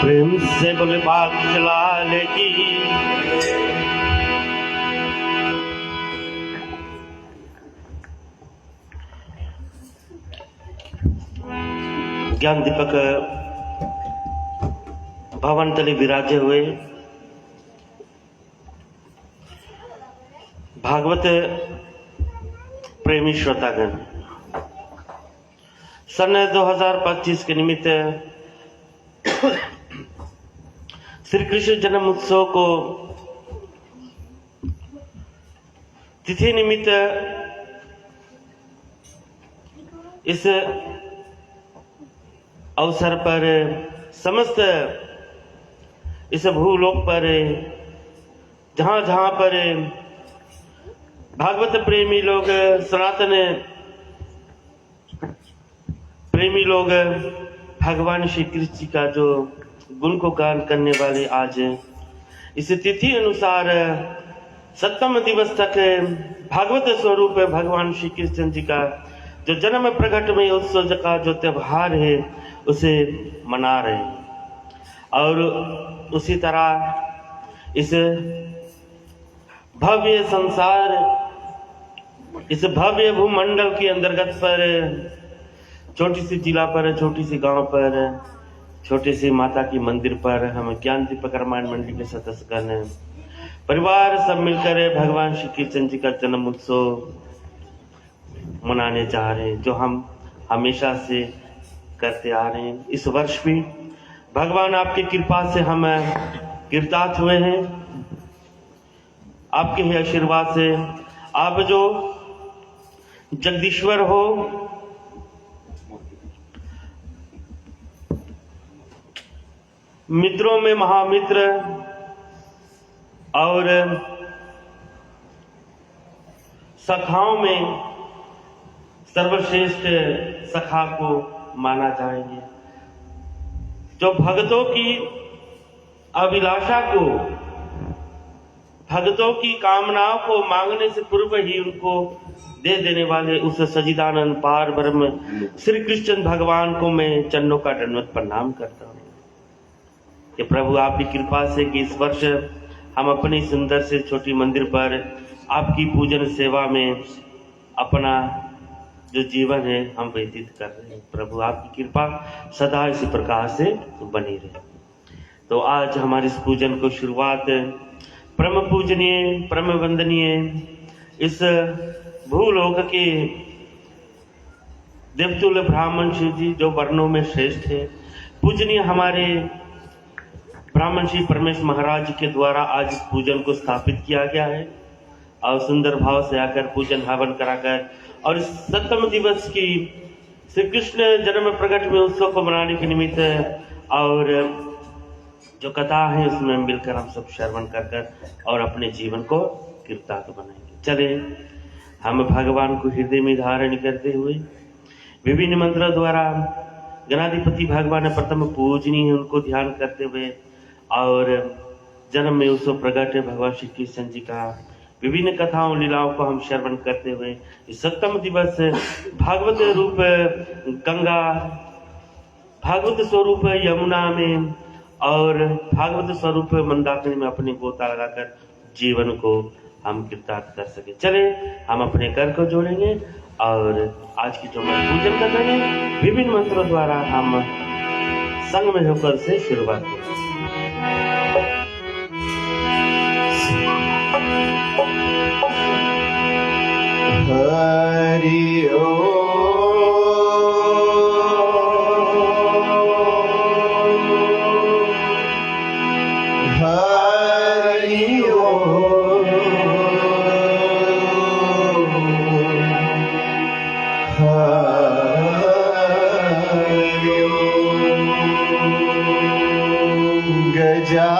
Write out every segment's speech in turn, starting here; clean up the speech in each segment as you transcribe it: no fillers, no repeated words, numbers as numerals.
प्रेम से बोले बाग जलाल की। ज्ञान दीपक भवन तले विराजे हुए भागवत प्रेमी श्रोतागण, सन 2025 के निमित्त श्री कृष्ण जन्म उत्सव को तिथि निमित्त इस अवसर पर समस्त इस भूलोक पर जहां पर भागवत प्रेमी लोग, सनातन प्रेमी लोग भगवान श्री कृष्ण जी का जो गुण को गान करने वाले आज इस तिथि अनुसार 7वें दिवस तक भागवत स्वरूप भगवान श्री कृष्ण जी का जो जन्म प्रकट में उत्सव का जो त्योहार है उसे मना रहे हैं। और उसी तरह इस भव्य संसार, इस भव्य भूमंडल के अंतर्गत पर छोटी सी जिला पर, छोटी सी गांव पर, छोटे से माता की मंदिर पर हम ज्ञान दीपक रामायण मंडली के सदस्यगण परिवार सब मिलकर भगवान श्री कृष्ण जी का जन्म उत्सव मनाने जा रहे हैं, जो हम हमेशा से करते आ रहे हैं। इस वर्ष भी भगवान आपकी कृपा से हम कृतार्थ हुए हैं। आपके ही आशीर्वाद से, आप जो जगदीश्वर हो, मित्रों में महामित्र और सखाओं में सर्वश्रेष्ठ सखा को माना जाएंगे, जो भक्तों की अभिलाषा को, भक्तों की कामनाओं को मांगने से पूर्व ही उनको दे देने वाले उस सच्चिदानंद पार ब्रह्म श्री कृष्ण भगवान को मैं चरणों का दंडवत प्रणाम करता हूँ कि प्रभु आपकी कृपा से कि इस वर्ष हम अपनी सुंदर से छोटी मंदिर पर आपकी पूजन सेवा में अपना जो जीवन है हम व्यतीत कर रहे हैं। प्रभु आपकी कृपा सदा इसी प्रकार से बनी रहे। तो आज हमारे इस पूजन को शुरुआत परम पूजनीय, परम वंदनीय इस भूलोक के देवतुल्य ब्राह्मण शिव जी, जो वर्णों में श्रेष्ठ है, पूजनीय हमारे ब्राह्मण श्री परमेश महाराज के द्वारा आज पूजन को स्थापित किया गया है और सुंदर भाव से आकर पूजन हवन कराकर और इस 7वें दिवस की श्री कृष्ण जन्म प्रकट में उत्सव को मनाने के निमित्त और जो कथा है उसमें मिलकर हम सब श्रवण कर और अपने जीवन को कृतार्थ बनाएंगे। चले हम भगवान को हृदय में धारण करते हुए विभिन्न मंत्रों द्वारा गणाधिपति भगवान प्रथम पूजनीय उनको ध्यान करते हुए और जन्म में उत्सव प्रकट भगवान श्री कृष्ण जी का विभिन्न कथाओं लीलाओं को हम श्रवण करते हुए इस 7वें दिवस भागवत रूप गंगा, भागवत स्वरूप यमुना में और भागवत स्वरूप मंदाकिनी में अपने गोता लगाकर जीवन को हम कृतार्थ कर सके। चले हम अपने कर को जोड़ेंगे और आज की जो मैं पूजन कर रहे हैं विभिन्न मंत्रों द्वारा हम संग में होकर से शुरुआत करें। हरि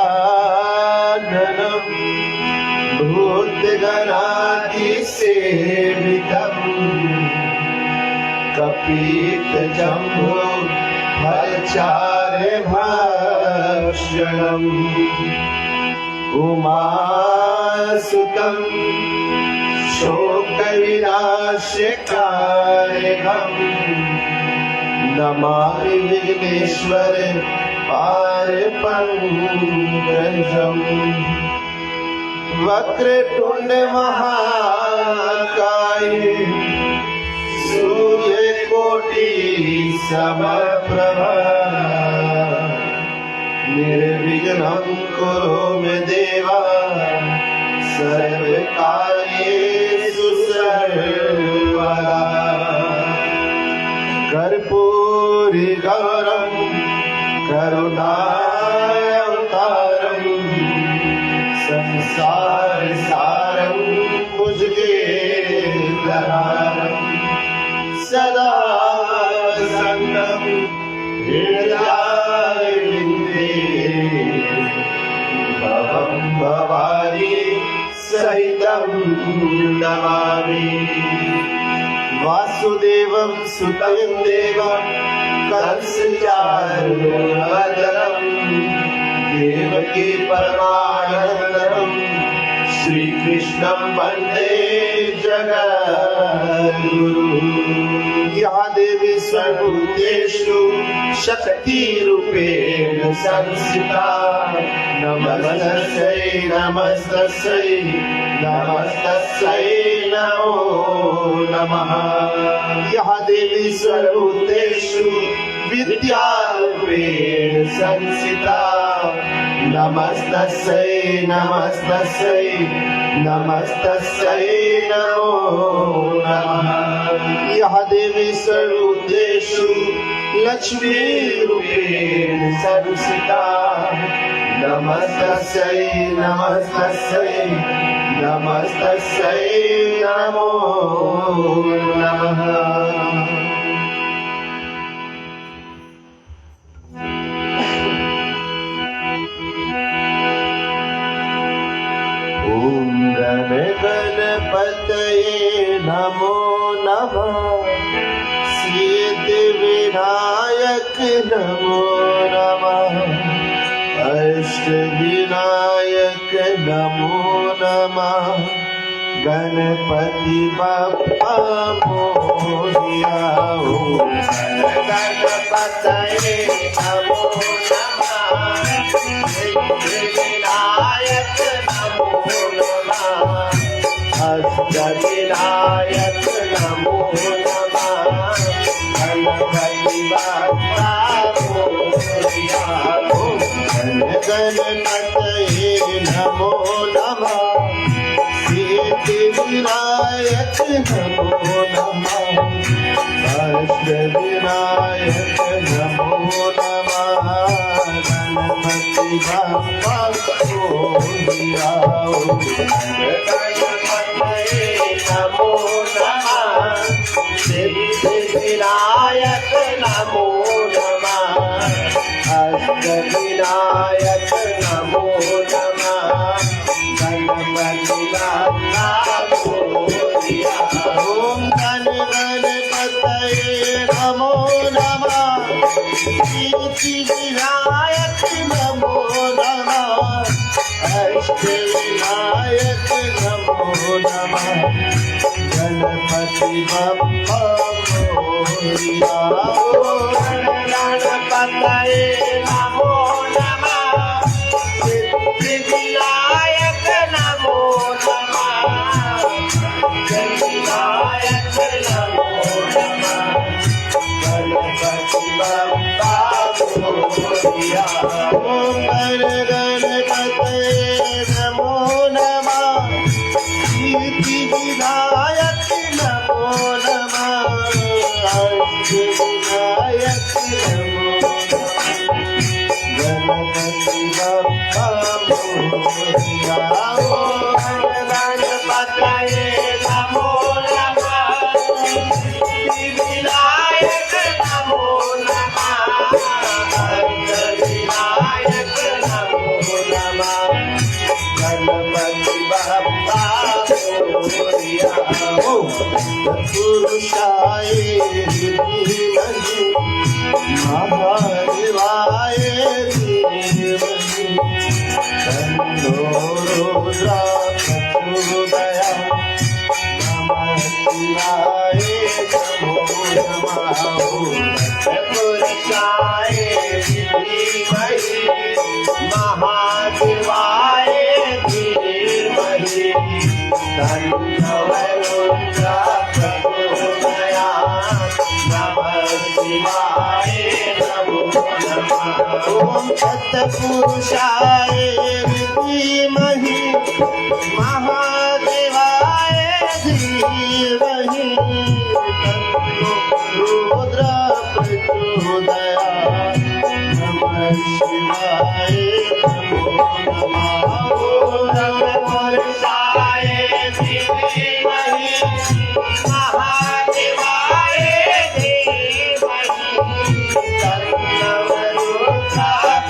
गजाननं भूतगणाधिसेवितम् कपित्थजम्बो फलचार्यभक्षणम् उमासुतं शोकविनाशकारिणम् नमामि विघ्नेश्वर पारपङ्कजम् वक्रतुण्ड महाकाय सूर्यकोटि समप्रभा निर्विघ्नं कुरु मे देवा सर्वकार्येषु सर्वदा कर्पूरी गौरं करुणावतारं संसार सारं भुजगेन्द्रहारं सदा वसन्तं हृदयारविन्दे भवं भवानी सहितं नमामि वासुदेवं सुतं देवं कंसचारूरमर्दनं देवकी परमानन्दं श्रीकृष्णं वन्दे जगद्गुरुं। या देवी सर्वभूतेषु शक्तिरूपेण संस्थिता नमस्तस्यै नमस्तस्यै नमस्तस्यै नमो नमः। या देवी सर्वभूतेषु विद्यारूपेण संस्थिता नमस्तस्यै नमस्तस्यै नमस्तस्यै नमो नमः। या देवी सर्वभूतेषु लक्ष्मीरूपेण संस्थिता नमस्तस्यै नमस्तस्यै नमस्तस्यै नमो नमः। ॐ गणपतये नमो नमः। सिद्धिविनायक नमो नमः। अष्टविनायक नमो नमः। गणपति बप्पा मोरया। गणपतये नमो नमः। सिद्धिविनायक नमो नमः। अष्टविनायक नमो नमः। गणपति बप्पा मोरया। गणपतये नमो नमः। सिद्धिविनायक नमो नमः। अष्टविनायक नमो नमः। गणपति बप्पा मोरया। गणपतये नमो नमः। सिद्धिविनायक नमो नमः। अष्टविनायक नमो नमः। गणपति बप्पा मोरया। ॐ गणपतये नमो नमः। सिद्धिविनायक नमो नमः। अष्टविनायक नमो नमः। गणपति बप्पा मोरया। गणपतये नमो नमः। सिद्धिविनायक नमो नमः। गणपति शिवाय नमो नमः। ओम तत्पुरुषाय विद्महे महादेवाय धीमहि तन्नो रुद्र प्रचोदयात्। नमः शिवाय नमो नमः। ओम तत्पुरुषाय विद्महे महादेवाय धीमहि तन्नो रुद्र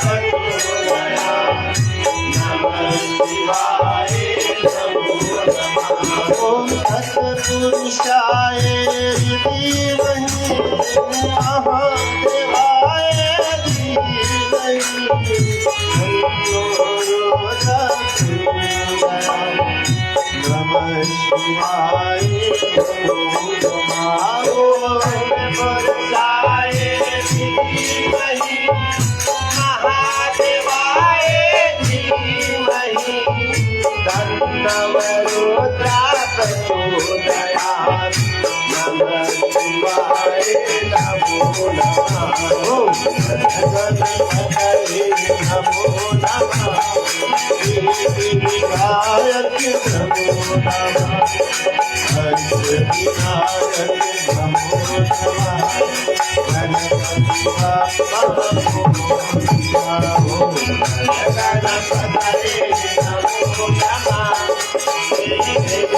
प्रचोदयात्। नमः शिवाय नमो नमः। ओम तत्पुरुषाय धीमहि महादेवाय धीमहि तन्नो रुद्र प्रचोदयात्। नमः शिवाय नमो नमः। ओम तत्पुरुषाय धीमहि महादेवाय धीमहि तन्नो रुद्र प्रचोदयात्। नमः शिवाय नमो नमः। ओम गणपतये नमो नमः। विनायक नमो नमः। विनायक नमो नमः। गणपति बाप्पा मोरया। गणपतये नमो नमः।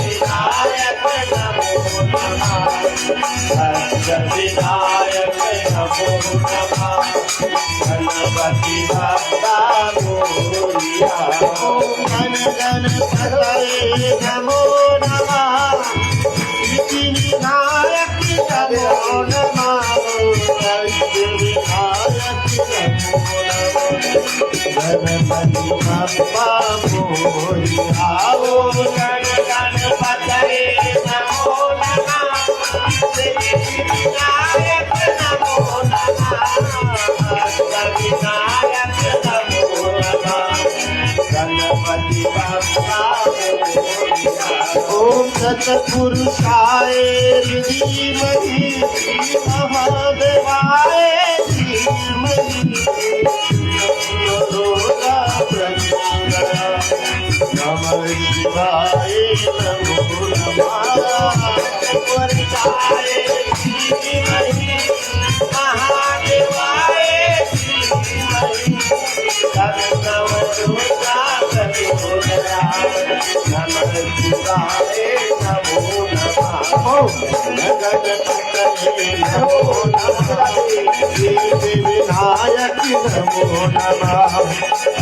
विनायक नमो नमः। विनायक नमो नमः। गणपति बाप्पा मोरया। गणपतये नमो नमः। विनायक नमो नमः। विनायक नमो नमः। गणपति बाप्पा मोरया। ओम गणपतये नमो नमः। विनायक नमो नमः। विनायक नमो नमः। गणपति बाप्पा मोरया। ओम तत्पुरुषाय धीमहि महादेवाय धीमहि तन्नो रुद्र प्रचोदयात्। नमः शिवाय नमो नमः। तत्पुरुषाय धीमहि महादेवाय धीमहि तन्नो रुद्र प्रचोदयात्। नमः शिवाय नमो नमः। ओम गणपतये नमो नमः। विनायक नमो नमः।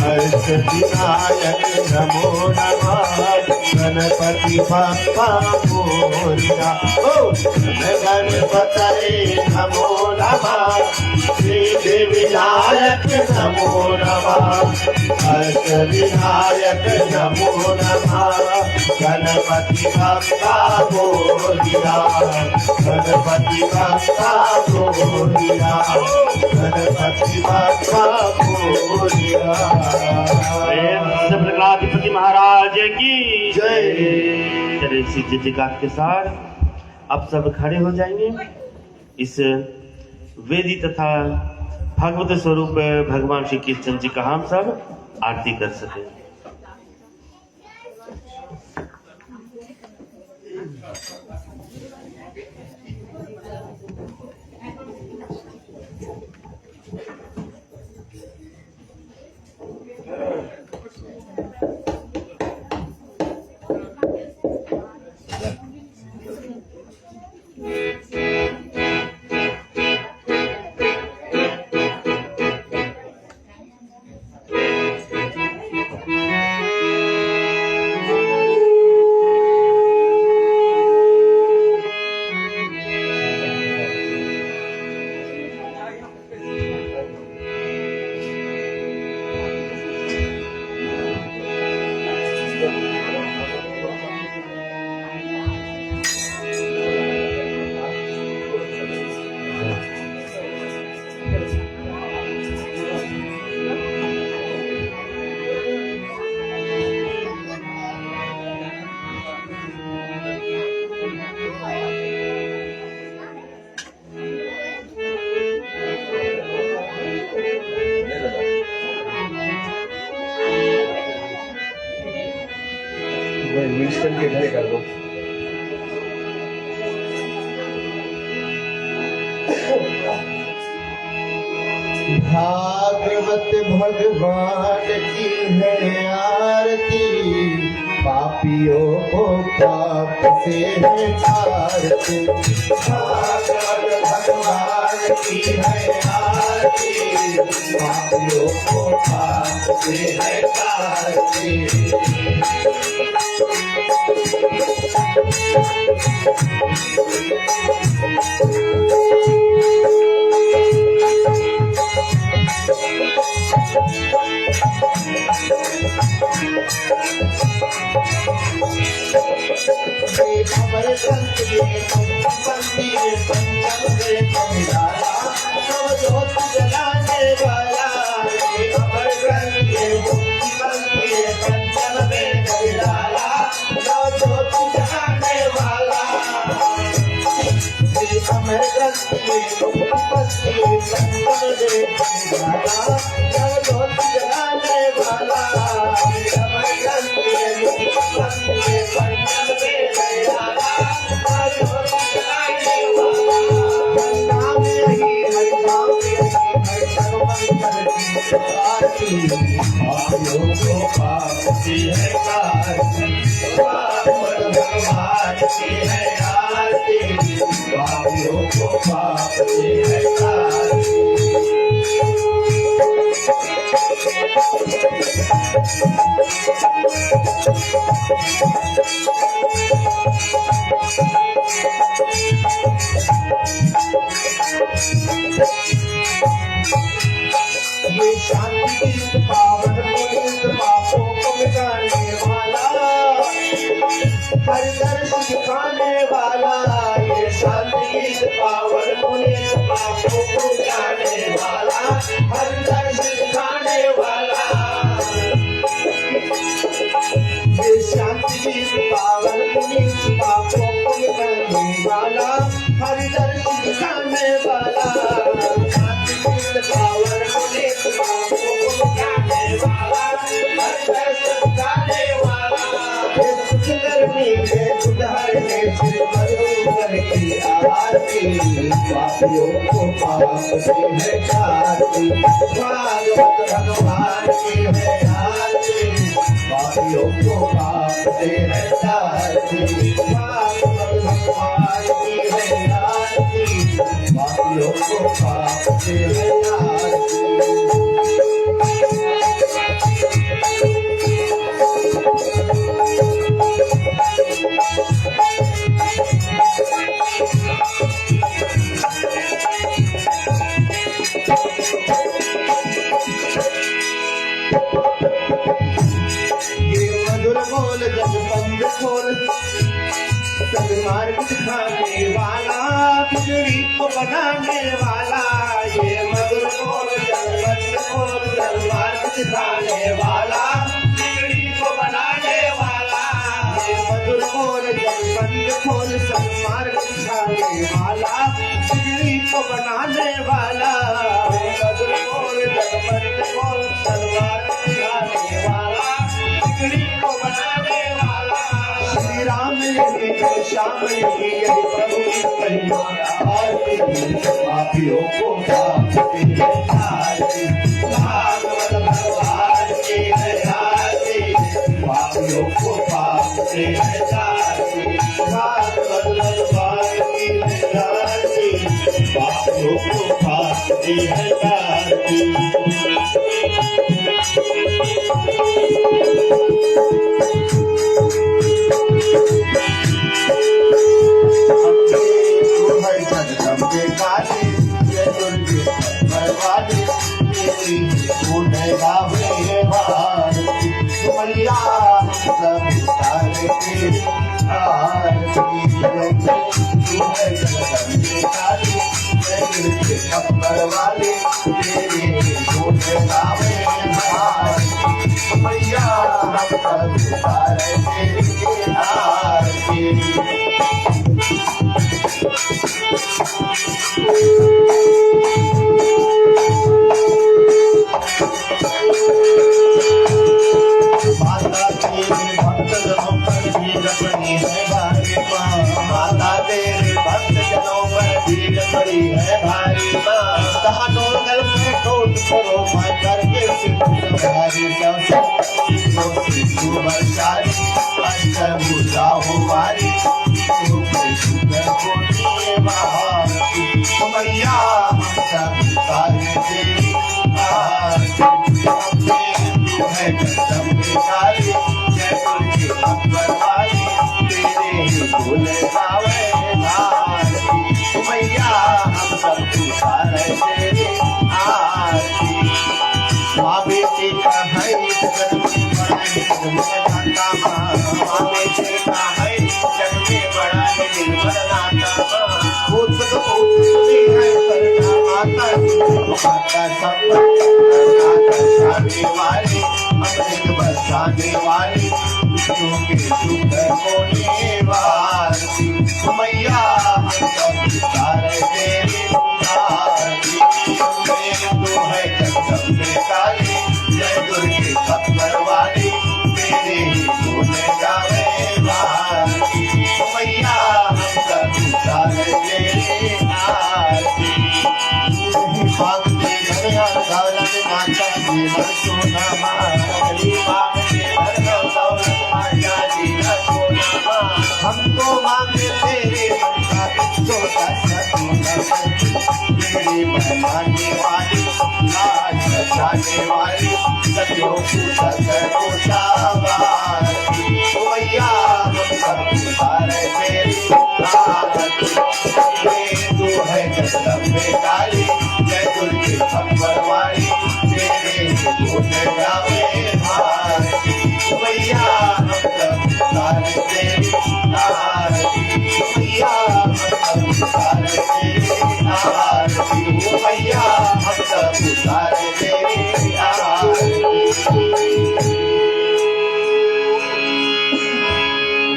अष्टविनायक नमो नमः। गणपति बाप्पा मोरया। ओम गणपतये नमो नमः। विनायक नमो नमः। अष्टविनायक नमो नमः। गणपति बाप्पा मोरया। गणपति बाप्पा मोरया। गणपति बाप्पा मोरया। प्रहलादपति महाराज की जय। चलिए इसी जय जयकार के साथ अब सब खड़े हो जाएंगे। इस वेदी तथा भागवत स्वरूप भगवान श्री कृष्ण जी का हम सब आरती कर सके। चल के घरे कर दो। भागवत भगवान की है आरती, पापियों को पाप से है तारती। भागवत भगवान की है आरती, पापियों को पाप से है तारती। अमर संत के बंदी पंचम में पंडाला, नव ज्योत जलाने वाला। अमर संत के बंदी पंचम में पंडाला, नव ज्योत जलाने वाला। अमर संत के बंदी पंचम में पंडाला, नव ज्योत जलाने वाला। अमर संत के बंदी पंचम में ये शांति की पावन पुनीत पापों को मिटाने वाला, हर दर्शन दिखाने वाला। ये शांति की पावन पुनीत पापों को मिटाने वाला, हर दर्शन दिखाने वाला। ये शांति की पावन पुनीत पापों को मिटाने वाला, हर दर्शन दिखाने वाला। पावन पुनीत पापों को मिटाने वाला, हर दर्शन दिखाने वाला। दुख करने के उधारने से मधुकर की आरती, पापियों को पाप से है तारती। भागवत भगवान की है आरती, पापियों को पाप से है तारती। भागवत भगवान की है आरती, पापियों को पाप से है तारती। सन्मार्ग दिखाने वाला, बिगड़ी को बनाने वाला। ये मधुर बोल जनबंद बोल, सन्मार्ग दिखाने वाला, बिगड़ी को बनाने वाला। ये मधुर बोल जनबंद बोल, सन्मार्ग दिखाने वाला, बिगड़ी को बनाने वाला। मधुर बोल जनबंद बोल, सन्मार्ग दिखाने वाला, बिगड़ी को बनाने वाला। श्री राम यही श्याम यही प्रभु की आरती, पापियों को पाप से है तारती। भागवत भगवान की है आरती, पापियों को पाप से है तारती। भागवत भगवान की है आरती, पापियों को पाप से है तारती। दानों गल में टोट करो मैं करके सिद्ध सवारी सिद्धू बचारी अंतर बुझा हो मारी मैया हम सब तारे तेरी तू है कदम काली जय तुझे अकबर वाली तेरे ही भूल गावे मैया हम सब तारे तेरी आरती माँ बेटी का है जग में बड़ा निर्भर नाता माँ बेटी का है जग में बड़ा निर्भर नाता माता सब बरसाने वाली अमृत बरसाने वाली के सुख होने वाली मैया हम सब तारे तेरी आरती तू है कदम में काली जय दुर्गे अकबर वाली तेरे ही गुण गावे वाली मैया हम सब तारे तेरी आरती मांगते घड़िया दौलत माता जीवन सोना मांगली मांगते हर दौलत माता जीवन सोना हमको मांगे तेरे मन का छोटा सा तेरी मेहमानी वाली लाज बचाने वाली सत्यों को सत्यों शाबाशी मैया हम सब तारे तेरी आरती तू है कदम में काली जय दुर्गे अकबर वाली तेरे गुण गावे भारती मैया हम सब तारे तेरी आरती मैया हम सब तारे तेरी आरती मैया हम सब तारे तेरी आरती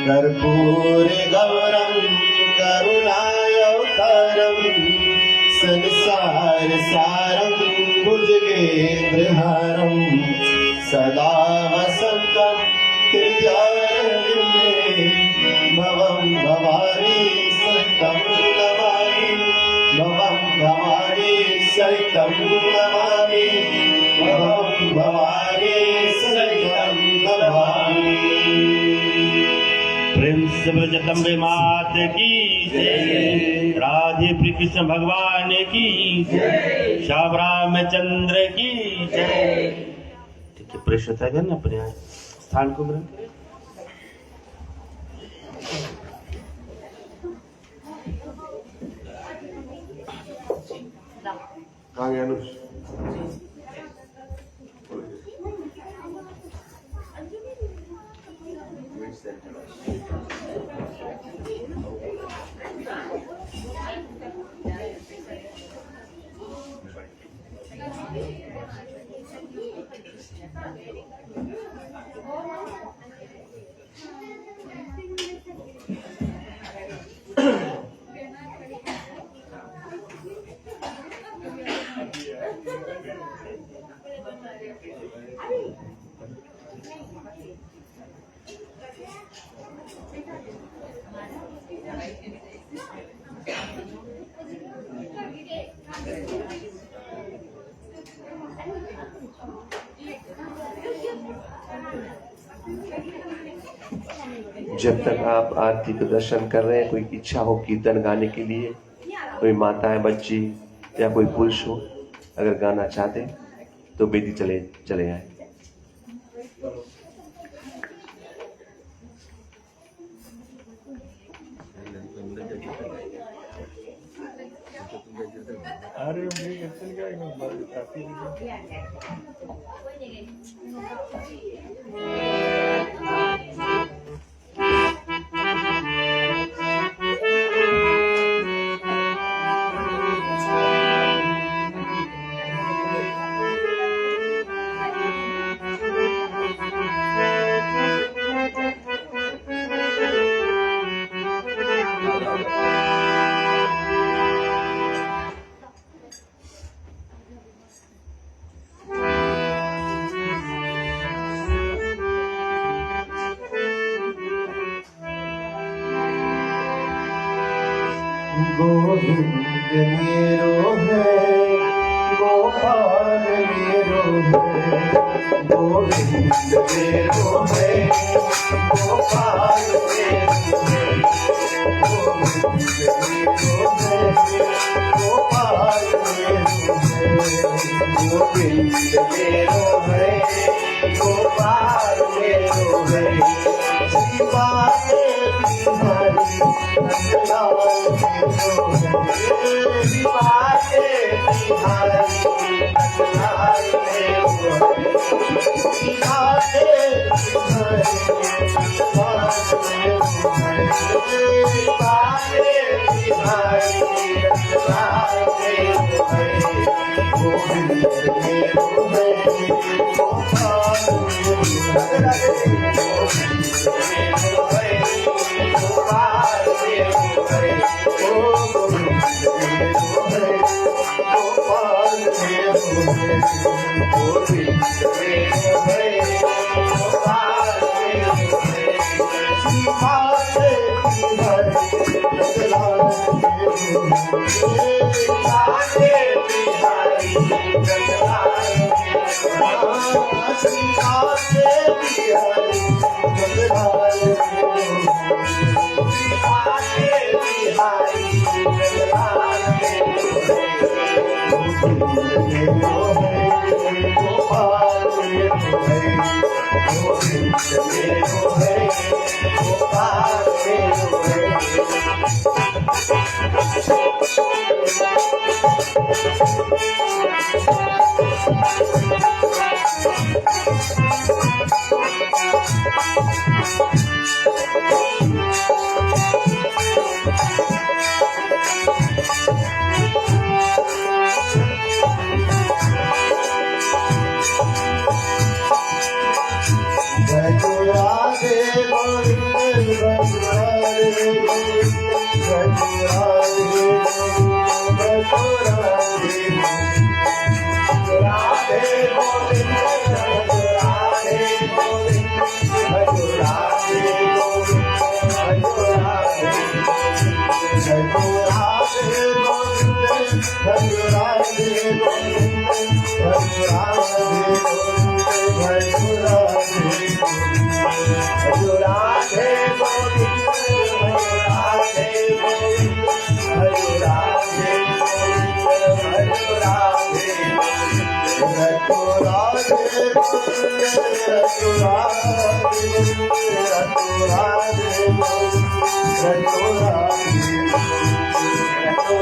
कर्पूर गौरम करुणावतारम संसार सारम भुजगेन्द्रहारम सदा वसंतम हृदयारविंदे भवं भवानी सहितं नमामि भवं भवानी सहितं नमामि भवं भवानी सहितं नमामि प्रेम से बोलो जगदम्बे मात की जय, राधे प्रिय कृष्ण भगवान की जय, श्याम रामचंद्र की जय। ठीक है, प्रेस होता है ना अपने स्थान को ग्रहण करें। जब तक आप आरती का दर्शन कर रहे हैं, कोई इच्छा हो कीर्तन गाने के लिए, कोई माताएं बच्ची या कोई पुरुष हो, अगर गाना चाहते तो बेदी चले आए। गोविंद मेरो है गोविंद मेरो है गोपाल मेरो है गोविंद मेरो है गोपाल मेरो है गोविंद मेरो है गोपाल मेरो है श्री बाले बिहारी नंदलाल मेरो है श्री बाले बिहारी नंदलाल मेरो है श्री बाले बिहारी नंदलाल मेरो है श्री बाले बिहारी नंदलाल मेरो है गोविंद मेरो है गोपाल मेरो है गोविंद मेरो है गोपाल मेरो है ओ गोविंद मेरो है गोपाल मेरो है गोविंद मेरो है गोपाल मेरो है श्री बाले बिहारी नंदलाल मेरो है बाले बिहारी नंदलाल मेरो है श्री बाले बिहारी नंदलाल मेरो श्री बाले बिहारी नंदलाल मेरो गोविंद मेरो है गोपाल मेरो है गोविंद मेरो है गोपाल मेरो है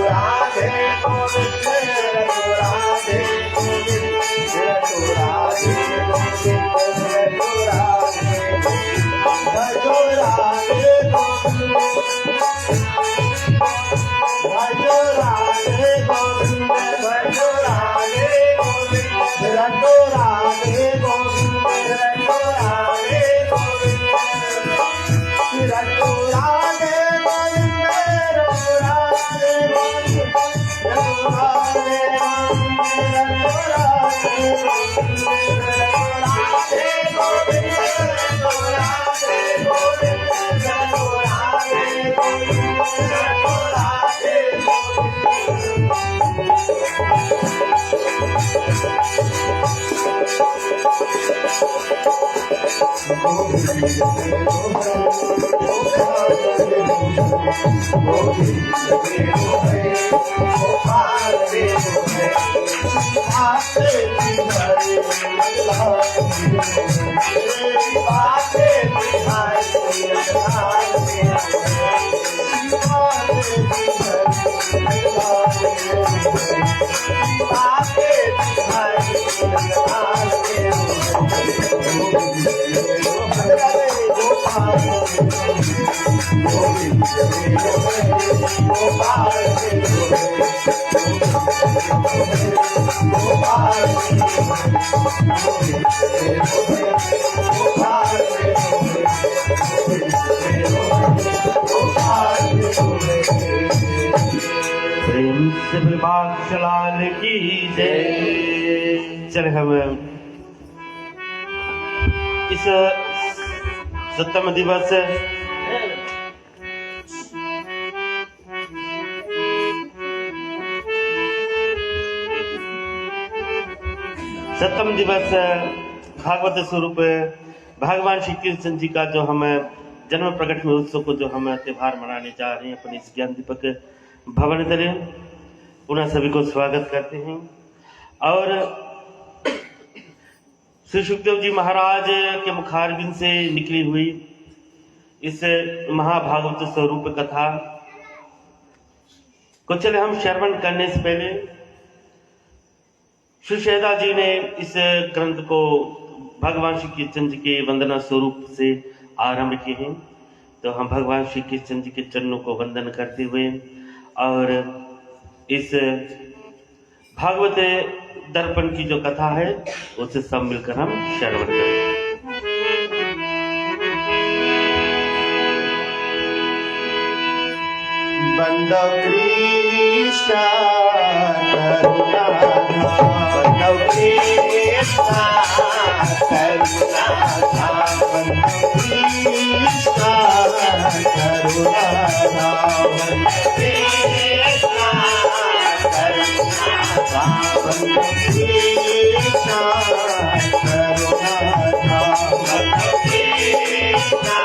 राधे गोविंद राधे गोविंद राधे राधे गोविंद राधे गोविंद राधे प्रिंसिपल बादशाह की जय। चल हम इस 7वां दिवस 7वां दिवस भागवत स्वरूप भगवान श्री कृष्ण जी का जो हम जन्म प्रकट महोत्सव को जो हम त्योहार मनाने जा रहे हैं अपने इस ज्ञान दीपक भवन तले, पुनः सभी को स्वागत करते हैं। और श्री सुखदेव जी महाराज के मुखारबिंद से निकली हुई इस महाभागवत स्वरूप कथा को चले हम श्रवण करने से पहले श्री शेदा जी ने इस ग्रंथ को भगवान श्री कृष्ण जी के वंदना स्वरूप से आरंभ किए हैं। तो हम भगवान श्री कृष्ण जी के चरणों को वंदन करते हुए और इस भागवत दर्पण की जो कथा है उसे सब मिलकर हम श्रवण करें। बंदो कृष्ण करुणाधाम, बंदो कृष्ण करुणाधाम, बंदो कृष्ण करुणाधाम, बंदो कृष्ण करुणाधाम, बंदो कृष्ण करुणाधाम, बंदो कृष्ण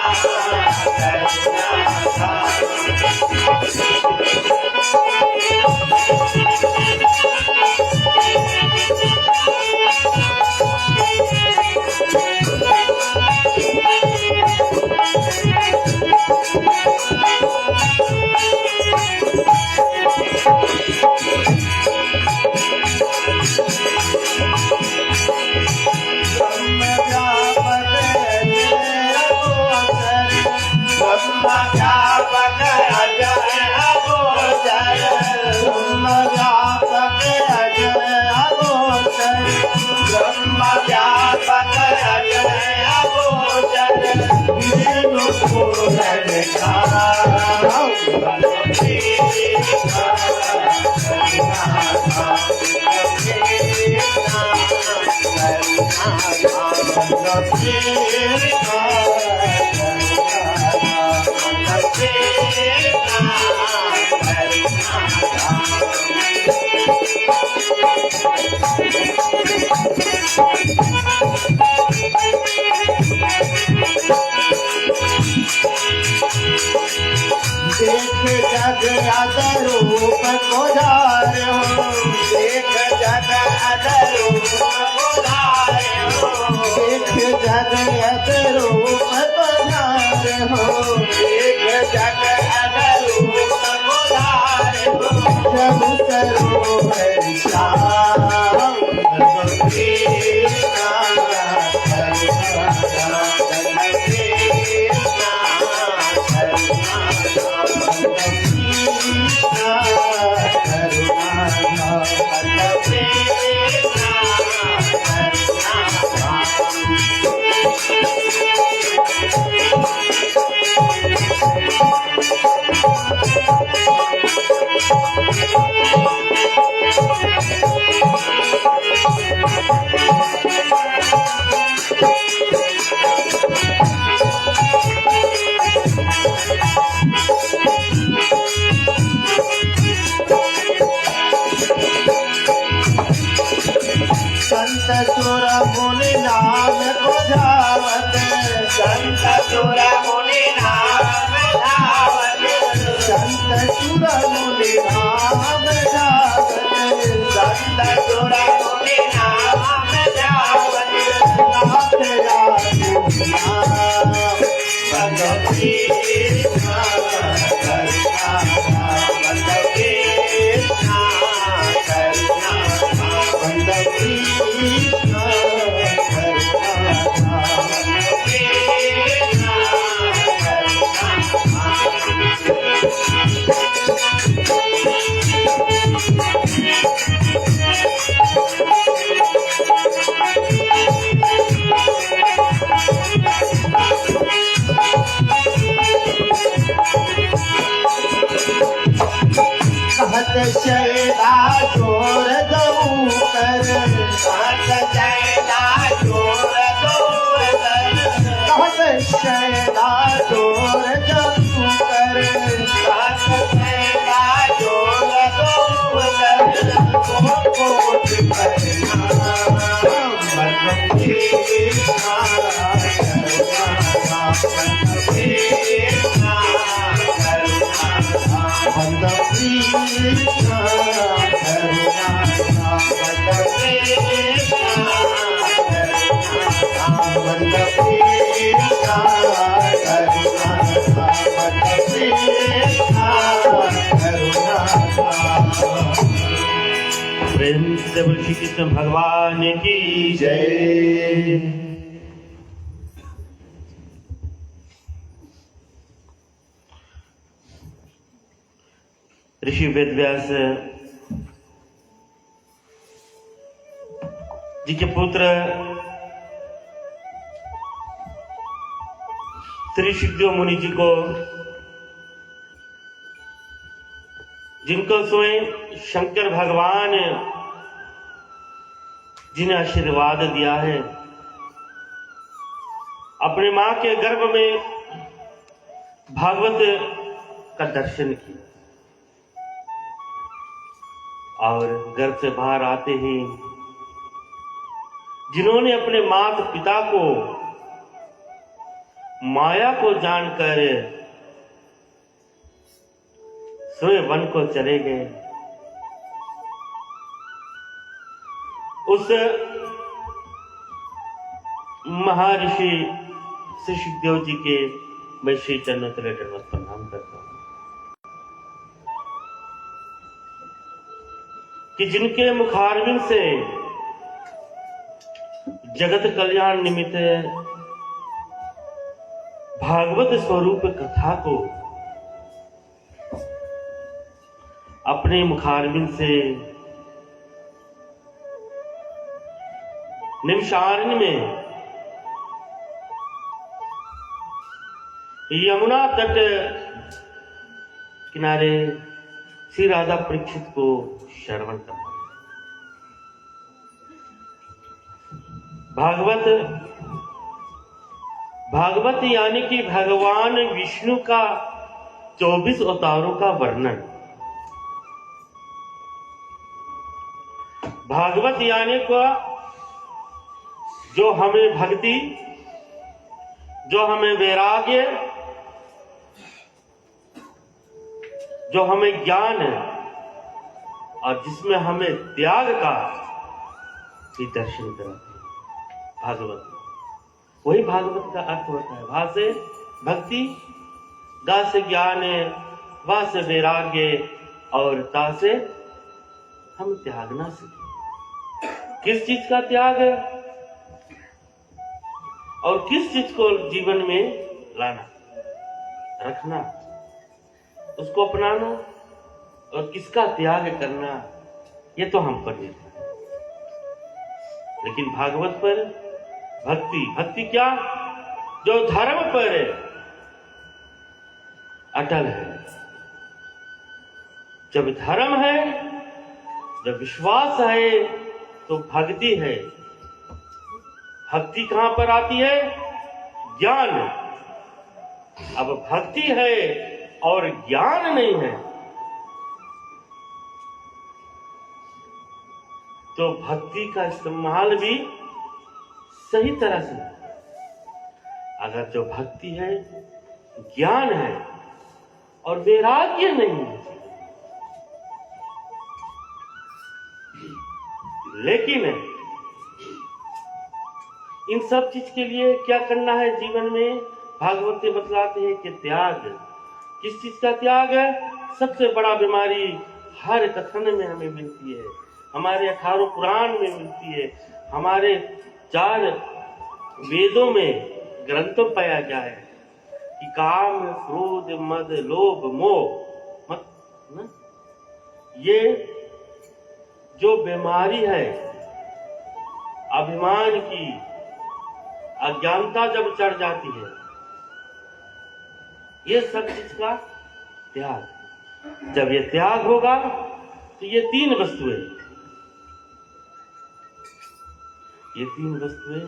Oh, प्रेम से बोल श्री कृष्ण भगवान की जय। ऋषि वेदव्यास जी के पुत्र श्री सुखदेव मुनि जी को, जिनको स्वयं शंकर भगवान जिन्हें आशीर्वाद दिया है, अपने मां के गर्भ में भागवत का दर्शन किया और घर से बाहर आते ही जिन्होंने अपने माता पिता को माया को जानकर स्वयं वन को चले गए, उस महर्षि श्री सुखदेव जी के मैं श्री चरणों तले दंडवत प्रणाम करता हूं कि जिनके मुखारविंद से जगत कल्याण निमित्त भागवत स्वरूप कथा को अपने मुखारविंद से निमिषारण्य में यमुना तट किनारे श्री राधा परीक्षित को श्रवण करना। भागवत यानी कि भगवान विष्णु का 24 अवतारों का वर्णन। भागवत यानी का जो हमें भक्ति, जो हमें वैराग्य, जो हमें ज्ञान और जिसमें हमें त्याग का भी दर्शन कराते हैं, भागवत वही भागवत का अर्थ होता है। भा से भक्ति, गा से ज्ञान, वा से वैराग्य और ता से हम त्यागना सीखें। किस चीज का त्याग है और किस चीज को जीवन में लाना, रखना, उसको अपनाना और किसका त्याग करना, ये तो हम पर निर्भर है। लेकिन भागवत पर भक्ति क्या, जो धर्म पर अटल है। जब धर्म है, जब विश्वास है, तो भक्ति है। भक्ति कहां पर आती है? ज्ञान। अब भक्ति है और ज्ञान नहीं है तो भक्ति का इस्तेमाल भी सही तरह से। अगर जो भक्ति है, ज्ञान है और वैराग्य नहीं है, लेकिन इन सब चीज के लिए क्या करना है जीवन में? भागवत बतलाते हैं कि त्याग। किस चीज का त्याग है? सबसे बड़ा बीमारी हर कथन में हमें मिलती है, हमारे 18 पुराण में मिलती है, हमारे 4 वेदों में ग्रंथों पाया गया है कि काम, क्रोध, मद, लोभ, मोह मत ना? ये जो बीमारी है अभिमान की, अज्ञानता जब चढ़ जाती है, ये सब चीज का त्याग। जब ये त्याग होगा तो ये 3 वस्तुएं, ये 3 वस्तुएं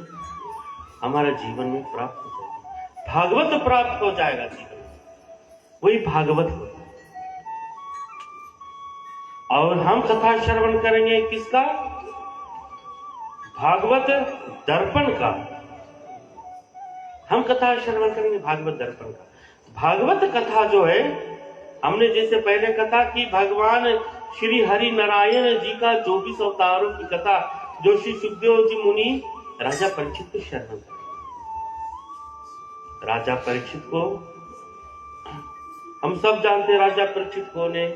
हमारे जीवन में प्राप्त हो जाएगी। भागवत प्राप्त हो जाएगा जीवन में, वही भागवत होता है। और हम कथा श्रवण करेंगे किसका? भागवत दर्पण का। हम कथा श्रवण करेंगे भागवत दर्पण का। भागवत कथा जो है, हमने जैसे पहले कथा की भगवान श्री हरि नारायण जी का 24 अवतारों की कथा, जो श्री सुखदेव जी मुनि राजा परीक्षित को श्रवण करें। राजा परीक्षित को हम सब जानते हैं। राजा परीक्षित को ने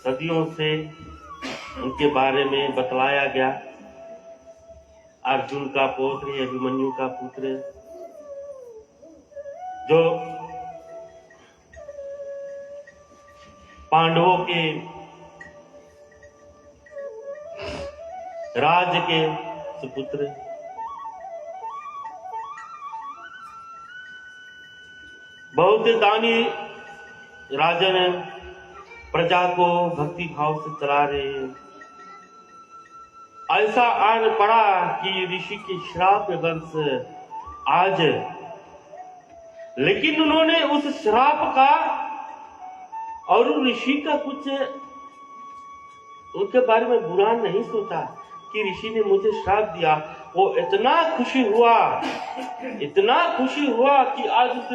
सदियों से उनके बारे में बतलाया गया। अर्जुन का पौत्र, अभिमन्यु का पुत्र, जो पांडवों के राज्य के सुपुत्र, बहुत दानी राजन, प्रजा को भक्ति भाव से चला रहे हैं। ऐसा आन पड़ा कि ऋषि के श्राप वंश आज, लेकिन उन्होंने उस श्राप का और ऋषि का कुछ उनके बारे में बुरा नहीं सोचा कि ऋषि ने मुझे श्राप दिया। वो इतना खुशी हुआ कि आज उस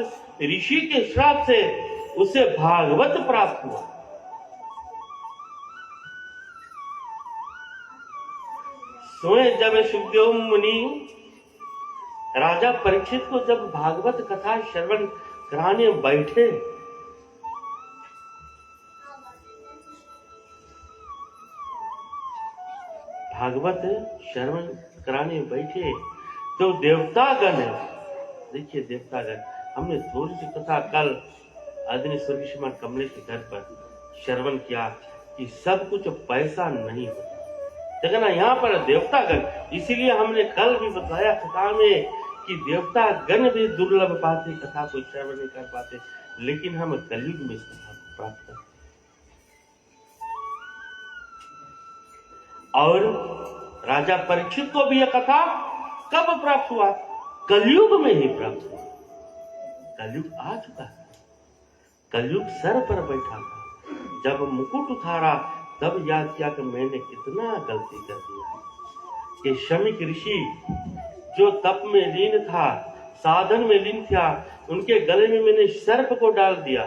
ऋषि के श्राप से उसे भागवत प्राप्त हुआ। स्वयं जब सुखदेव मुनि राजा परीक्षित को जब भागवत कथा श्रवण कराने बैठे, भागवत श्रवण कराने बैठे तो देवतागण, देखिए देवतागण, हमने थोड़ी सी कथा कल आदरणीय स्वर्गीय श्रीमान कमलेश के घर पर श्रवण किया कि सब कुछ पैसा नहीं होता, देखा ना यहाँ पर देवतागण। इसीलिए हमने कल भी बताया कथा में कि देवतागण भी दुर्लभ पाते, कथा को श्रवण नहीं कर पाते, लेकिन हम कलयुग में इस कथा को प्राप्त करते। और राजा परीक्षित को भी यह कथा कब प्राप्त हुआ? कलयुग में ही प्राप्त हुआ। कलयुग आ चुका है, कलयुग सर पर बैठा था। जब मुकुट उतारा तब याद किया कि मैंने कितना गलती कर दिया। कि शमीक ऋषि जो तप में लीन था, साधन में लीन था, उनके गले में मैंने सर्प को डाल दिया।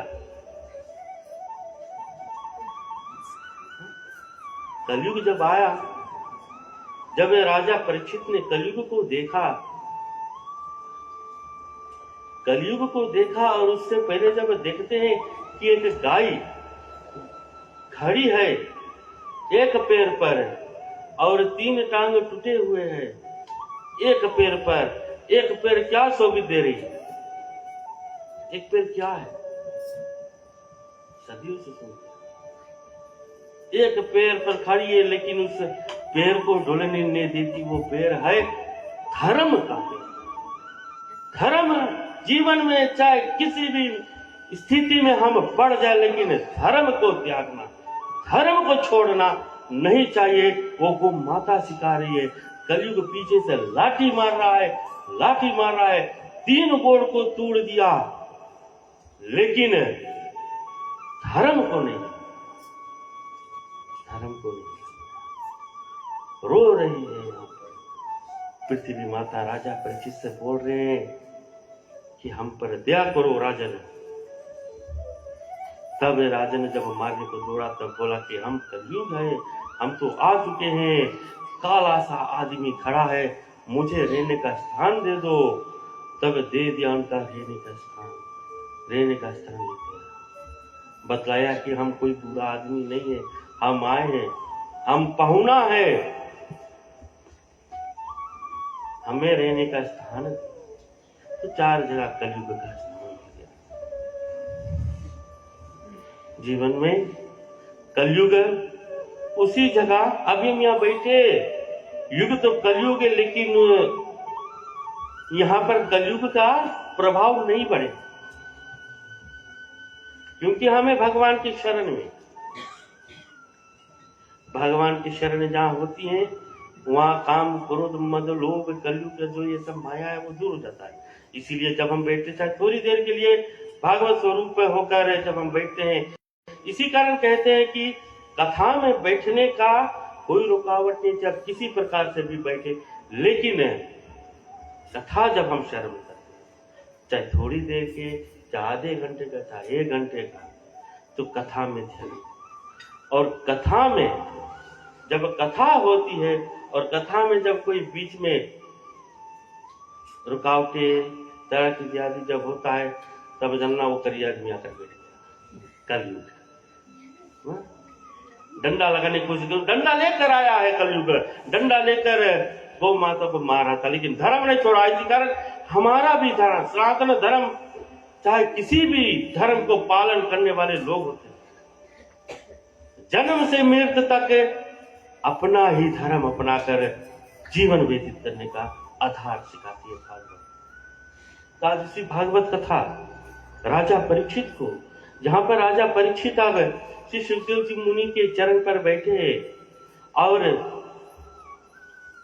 कलयुग जब आया, जब राजा परीक्षित ने कलयुग को देखा और उससे पहले जब देखते हैं कि एक गाय खड़ी है एक पैर पर और 3 टांग टूटे हुए हैं एक पैर पर, एक पैर क्या शोभित दे रही है? एक पैर क्या है? सदियों से सुनते, एक पैर पर खड़ी है लेकिन उस पैर को डोलने नहीं देती। वो पैर है धर्म का पैर। धर्म जीवन में चाहे किसी भी स्थिति में हम बढ़ जाए, लेकिन धर्म को त्यागना, धर्म को छोड़ना नहीं चाहिए। वो गो माता सिखा रही है। कलयुग पीछे से लाठी मार रहा है, 3 गोड़ को तोड़ दिया, लेकिन धर्म को नहीं, रो रही है। यहाँ पर पृथ्वी माता राजा परीक्षित से बोल रहे हैं कि हम पर दया करो राजन। तब राजन जब मारने को दौड़ा तब बोला कि हम कलयुग है, हम तो आ चुके हैं। काला सा आदमी खड़ा है, मुझे रहने का स्थान दे दो। तब दे दिया उनका रहने का स्थान दे दिया। बतलाया कि हम कोई बुरा आदमी नहीं है, हम आए हैं, हम पहुना है, हमें रहने का स्थान। तो 4 जगह कलयुग का स्थान हो गया जीवन में। कलयुग उसी जगह, अभी हम यहाँ बैठे, युग तो कलयुग है, लेकिन यहाँ पर कलयुग का प्रभाव नहीं पड़े, क्योंकि हमें भगवान की शरण जहां होती है, वहां काम क्रोध मद लोभ कलयुग जो ये सब माया है वो दूर हो जाता है। इसीलिए जब हम बैठते, चाहे थोड़ी देर के लिए भागवत स्वरूप पे होकर जब हम बैठते हैं, इसी कारण कहते हैं कि कथा में बैठने का कोई रुकावट नहीं, जब किसी प्रकार से भी बैठे। लेकिन कथा जब हम श्रवण करते हैं, चाहे थोड़ी देर के, चाहे आधे घंटे का, चाहे 1 घंटे का, तो कथा में ध्यान। और कथा में जब कथा होती है और कथा में जब कोई बीच में रुकावटें, तरह इत्यादि जब होता है, तब जानना वो करिया आदमी आकर बैठ गया। कलयुग डंडा लगाने की कोशिश करो, डंडा लेकर आया है कलयुग, डंडा लेकर गौ माता को मारा था, लेकिन धर्म नहीं छोड़ा। इसी कारण हमारा भी धर्म, सनातन धर्म, चाहे किसी भी धर्म को पालन करने वाले लोग होते हैं, जन्म से मृत्यु तक अपना ही धर्म अपनाकर जीवन व्यतीत करने का आधार सिखाती है भागवत। आज इसी भागवत कथा राजा परीक्षित को, जहां पर राजा परीक्षित अब श्री सुखदेव जी मुनि के चरण पर बैठे और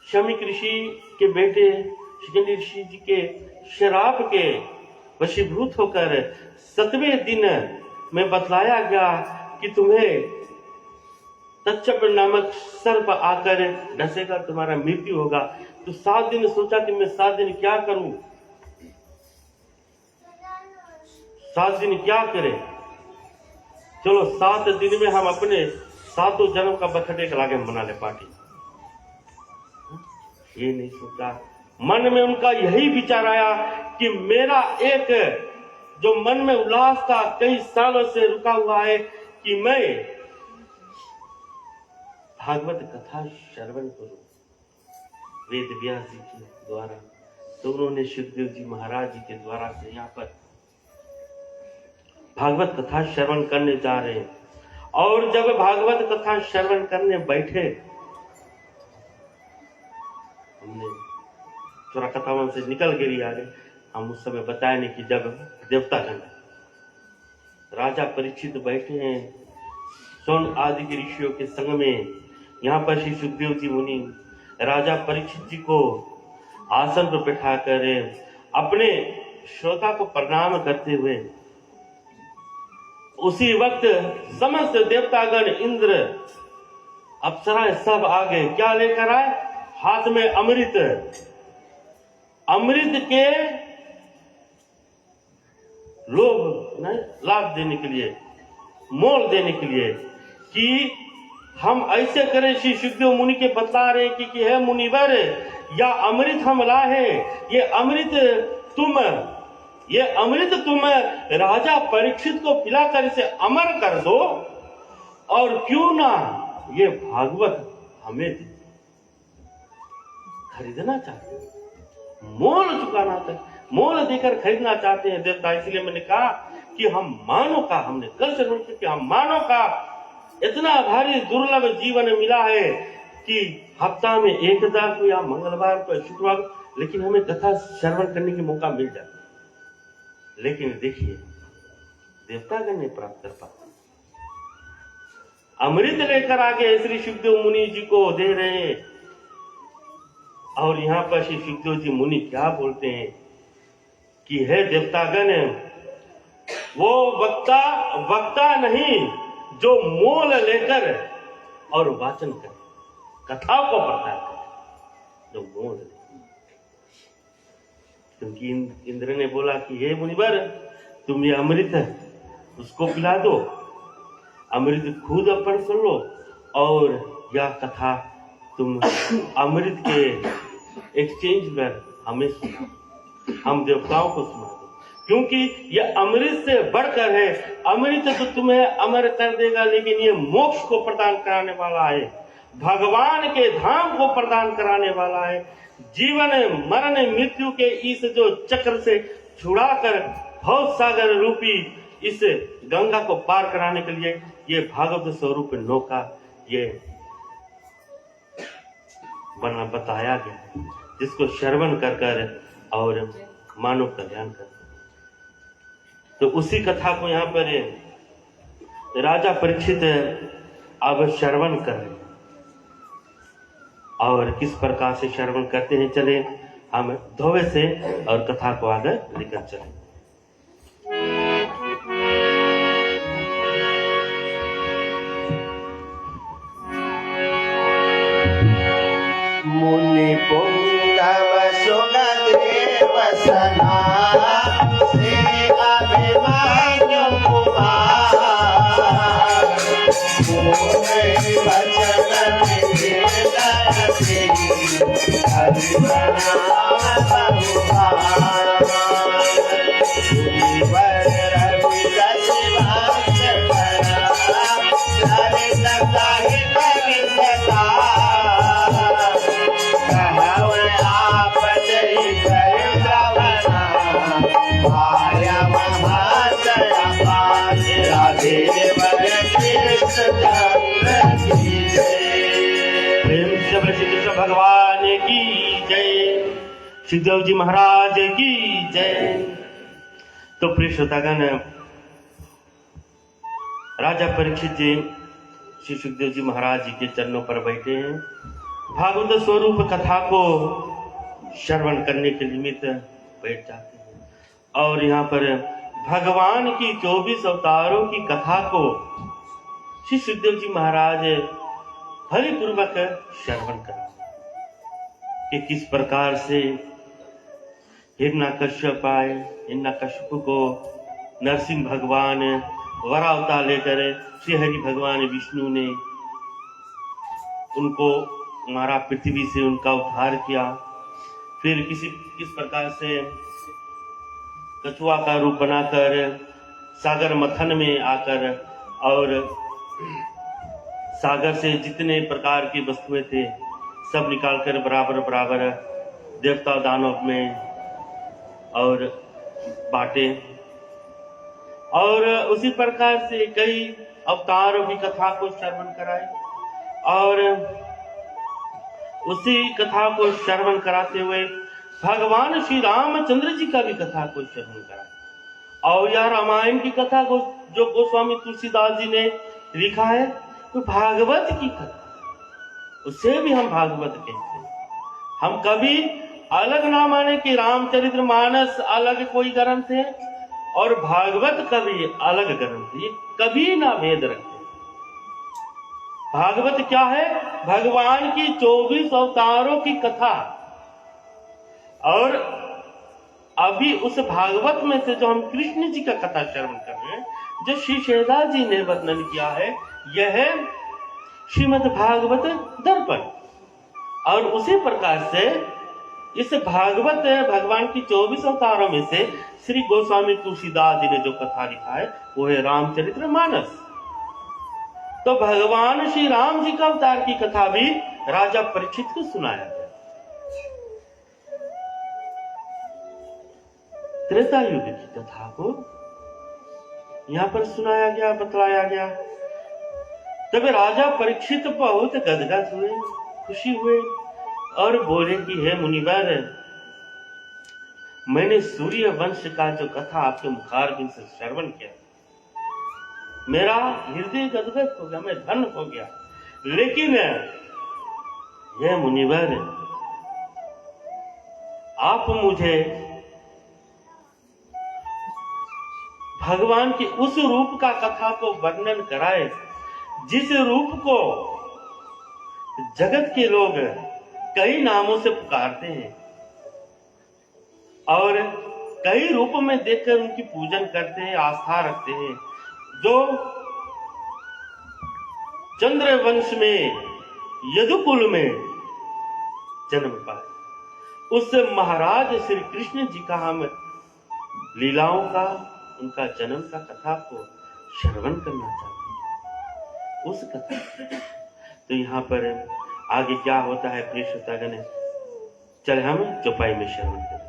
शमीक ऋषि के बेटे शिखंडी ऋषि जी के शराब के वशीभूत होकर 7वें दिन में बतलाया गया कि तुम्हें तक्षक नामक सर्प आकर डसेगा, तुम्हारा मृत्यु होगा। तो 7 दिन सोचा कि मैं 7 दिन क्या करूं, 7 दिन क्या करें, चलो 7 दिन में हम अपने 7 जन्म का बर्थडे करा के मना ले पार्टी। ये नहीं सोचा, मन में उनका यही विचार आया कि मेरा एक जो मन में उल्लास था, कई सालों से रुका हुआ है, कि मैं भागवत कथा श्रवण करूं वेद व्यास जी के द्वारा। तो उन्होंने सुखदेव जी महाराज जी के द्वारा से यहाँ पर भागवत कथा श्रवण करने जा रहे हैं। और जब भागवत कथा श्रवण करने बैठे, हमने थोड़ा कथावन से निकल गई आगे, हम उस समय बताए नहीं कि जब देवतागण राजा परीक्षित बैठे हैं सोन आदि के ऋषियों के संग में, यहाँ पर श्री सुखदेव जी मुनि राजा परीक्षित जी को आसन पर बैठा कर अपने श्रोता को प्रणाम करते हुए, उसी वक्त समस्त देवतागण, इंद्र, अप्सराएं सब आ गए। क्या लेकर आए? हाथ में अमृत, अमृत के लाभ देने के लिए, मोल देने के लिए, कि हम ऐसे करें। श्री सुखदेव मुनि के बतला रहे कि है मुनिवर, या अमृत हम लाए, ये अमृत तुम राजा परीक्षित को पिलाकर इसे अमर कर दो, और क्यों ना ये भागवत हमें खरीदना चाहते हैं, मोल चुकाना चाहते, मोल देकर खरीदना चाहते हैं देवता। इसलिए मैंने कहा कि हम मानव का, हमने कल से बोलते कि हम मानव का इतना भारी दुर्लभ जीवन मिला है कि हफ्ता में एक को या मंगलवार को, शुक्रवार को, लेकिन हमें कथा श्रवण करने की मौका मिल जाता। लेकिन देखिए देवतागण ने प्राप्त कर पाते, अमृत लेकर आगे श्री सुखदेव मुनि जी को दे रहे हैं। और यहाँ पर श्री सुखदेव जी मुनि क्या बोलते हैं कि हे देवतागण, वो वक्ता नहीं जो मोल लेकर और वाचन करे, कथाओं को प्रचार करे, जो मोल ले। क्योंकि इंद्र ने बोला कि हे मुनिवर, तुम ये अमृत है उसको पिला दो, अमृत खुद अर्पण कर लो, और यह कथा तुम अमृत के एक्सचेंज पर हमें सुना, हम देवताओं को सुना दो, क्योंकि यह अमृत से बढ़कर है। अमृत तो तुम्हें अमर कर देगा, लेकिन ये मोक्ष को प्रदान कराने वाला है, भगवान के धाम को प्रदान कराने वाला है। जीवन मरण मृत्यु के इस जो चक्र से छुड़ाकर भव सागर रूपी इस गंगा को पार कराने के लिए ये भागवत स्वरूप नौका ये बना बताया गया है, जिसको श्रवण कर कर और मानव कल्याण कर। तो उसी कथा को यहाँ पर राजा परीक्षित अब श्रवण कर रहे हैं, और किस प्रकार से श्रवण करते हैं, चले हम धोवे से और कथा को आगे लेकर चले। मुनि पुंगव सुगदेव सना से अभिमान्य कुमार, मुनि वचन रवि रस भाग्य बोले श्री कृष्ण भगवान की जय, सुखदेव जी महाराज की जय। तो प्रिय श्रोतागण, राजा परीक्षित जी श्री सुखदेव जी महाराज जी के चरणों पर बैठे हैं। भागवत स्वरूप कथा को श्रवण करने के निमित्त बैठ जाते हैं और यहाँ पर भगवान की 24 अवतारों की कथा को श्री सुखदेव जी महाराज फलपूर्वक श्रवण करते कि किस प्रकार से हिरण्यकश्यप आए, हिरण्यकश्यप को नरसिंह भगवान वरावतार लेकर श्री हरि भगवान विष्णु ने उनको मारा, पृथ्वी से उनका उद्धार किया। फिर किस प्रकार से कछुआ का रूप बनाकर सागर मथन में आकर और सागर से जितने प्रकार की वस्तुएं थे सब निकालकर बराबर बराबर देवता दानव में और बांटे। और उसी प्रकार से कई अवतारों की कथा को श्रवण कराए और उसी कथा को श्रवण कराते हुए भगवान श्री रामचंद्र जी का भी कथा को श्रवण कराए। और यह रामायण की कथा को जो गोस्वामी तुलसीदास जी ने लिखा है तो भागवत की कथा, उसे भी हम भागवत कहते हैं। हम कभी अलग ना माने कि रामचरितमानस अलग कोई ग्रंथ है और भागवत कभी अलग ग्रंथ है, ये कभी ना भेद रखते। भागवत क्या है? भगवान की 24 अवतारों की कथा। और अभी उस भागवत में से जो हम कृष्ण जी का कथा श्रवण कर रहे हैं, जो श्री शेषदास जी ने वर्णन किया है, यह है श्रीमद् भागवत दर्पण। और उसी प्रकार से इस भागवत भगवान की 24 अवतारों में से श्री गोस्वामी तुलसीदास जी ने जो कथा लिखा है वो है रामचरितमानस। तो भगवान श्री राम जी का अवतार की कथा भी राजा परीक्षित को सुनाया गया। त्रेता युग की कथा को यहाँ पर सुनाया गया, बतलाया गया। तब राजा परीक्षित बहुत गदगद हुए, खुशी हुए और बोले कि हे मुनिवर, मैंने सूर्य वंश का जो कथा आपके मुखारबिंद से श्रवण किया, मेरा हृदय गदगद हो गया, मैं धन्य हो गया। लेकिन हे मुनिवर, आप मुझे भगवान के उस रूप का कथा को वर्णन कराए जिस रूप को जगत के लोग कई नामों से पुकारते हैं और कई रूप में देखकर उनकी पूजन करते हैं, आस्था रखते हैं। जो चंद्र वंश में यदुकुल में जन्म पाए, उस महाराज श्री कृष्ण जी का हम लीलाओं का, उनका जन्म का कथा को श्रवण करना चाहते हैं। उस कथा तो यहाँ पर आगे क्या होता है प्रिय श्रोतागण, चले हम चौपाई में श्रवण करें।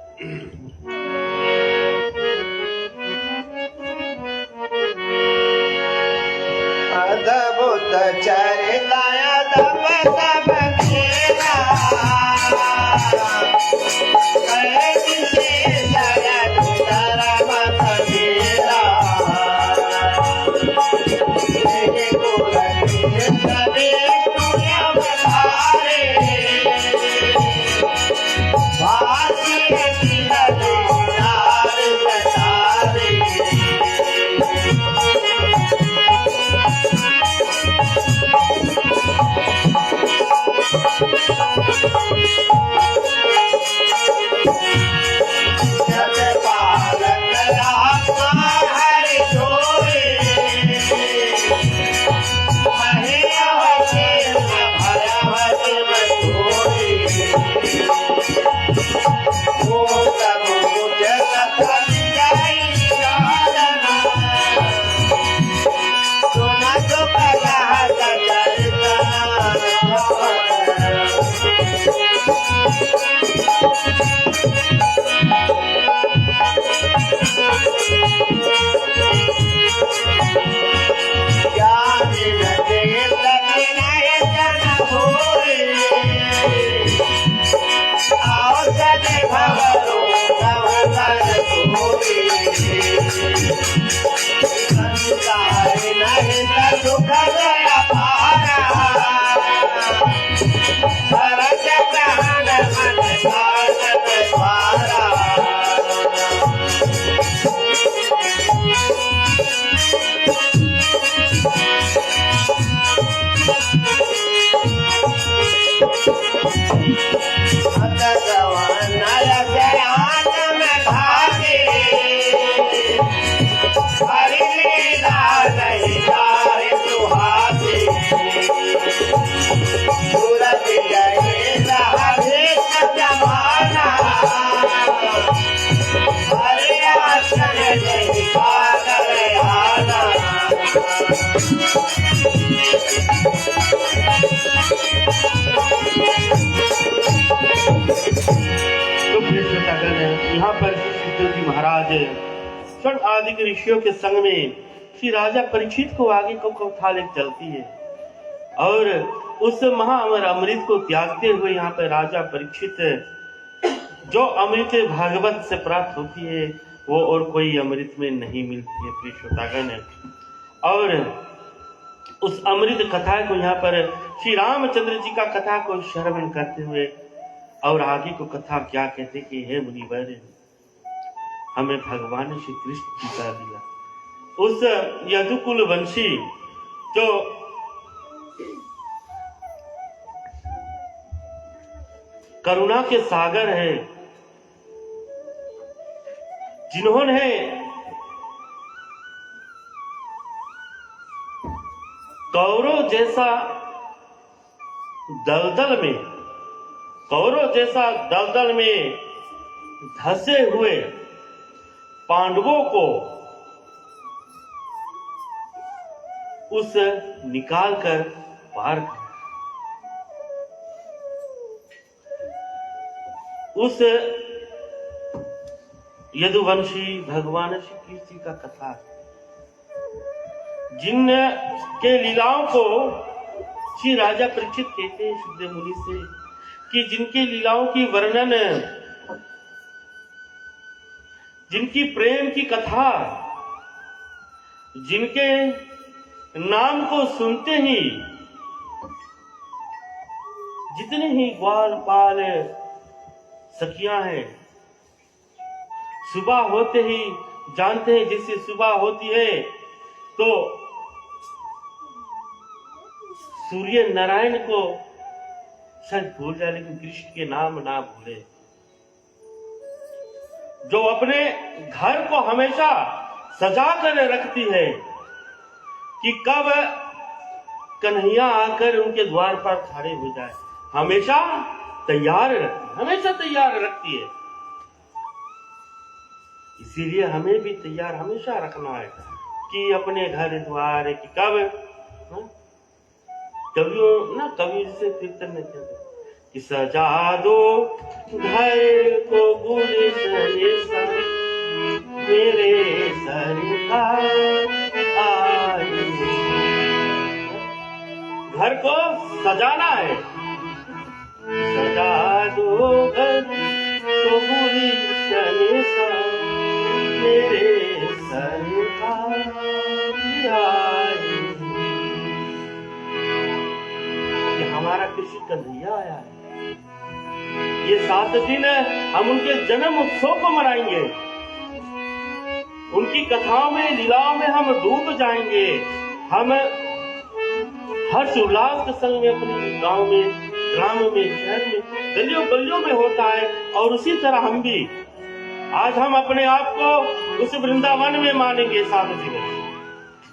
अद्भुत चरिताया तब तब खेला, कैसी दया तुझरा मत खेला, तेरे गोरखी तबे तुझे बधारे, भासी किला दीदार बधारे। यहाँ पर सिद्धेश्वर जी महाराज स्वर्ण आदि के ऋषियों के संग में श्री राजा परीक्षित को आगे को कथा लेकर चलती है और उस महाअमर अमृत को त्यागते हुए यहाँ पर राजा परीक्षित जो अमृत भागवत से प्राप्त होती है वो और कोई अमृत में नहीं मिलती है प्रिय श्रोतागण। और उस अमृत कथा को यहाँ पर श्री रामचंद्र जी का कथा को श्रवण करते हुए और आगे को कथा क्या कहते कि हे मुनिवर, हमें भगवान श्री कृष्ण जी का दिला उस यदुकुल वंशी जो करुणा के सागर है, जिन्होंने कौरव जैसा दलदल में धसे हुए पांडवों को उस निकाल कर पार कर उस यदुवंशी भगवान श्री कृष्ण का कथा जिन के लीलाओं को श्री राजा परीक्षित कहते हैं शुद्ध मुनि से कि जिनके लीलाओं की वर्णन, जिनकी प्रेम की कथा, जिनके नाम को सुनते ही जितने ही ग्वाल पाल सखियां हैं सुबह होते ही जानते हैं जैसे सुबह होती है तो सूर्य नारायण को शायद भूल जाए लेकिन कृष्ण के नाम ना भूले, जो अपने घर को हमेशा सजा कर रखती है कि कब कन्हैया आकर उनके द्वार पर खड़े हो जाए, हमेशा तैयार रखती है। इसीलिए हमें भी तैयार हमेशा रखना है कि अपने घर द्वार कि कब कवियों से कीर्तन में कहते कि सजा दो घर को मेरे सरकार आए। घर को सजाना है, सजा दो घर को मेरे सरकार आए। हमारा कृष्ण कन्हैया आया है, ये 7 दिन हम उनके जन्म उत्सव को मनाएंगे, उनकी कथाओं में लीलाओं में हम डूब जाएंगे। हम हर्ष उल्लास के संग में अपने गांव में, ग्राम में, शहर में, गलियों गलियों में होता है और उसी तरह हम भी आज हम अपने आप को उस वृंदावन में मानेंगे, 7 दिन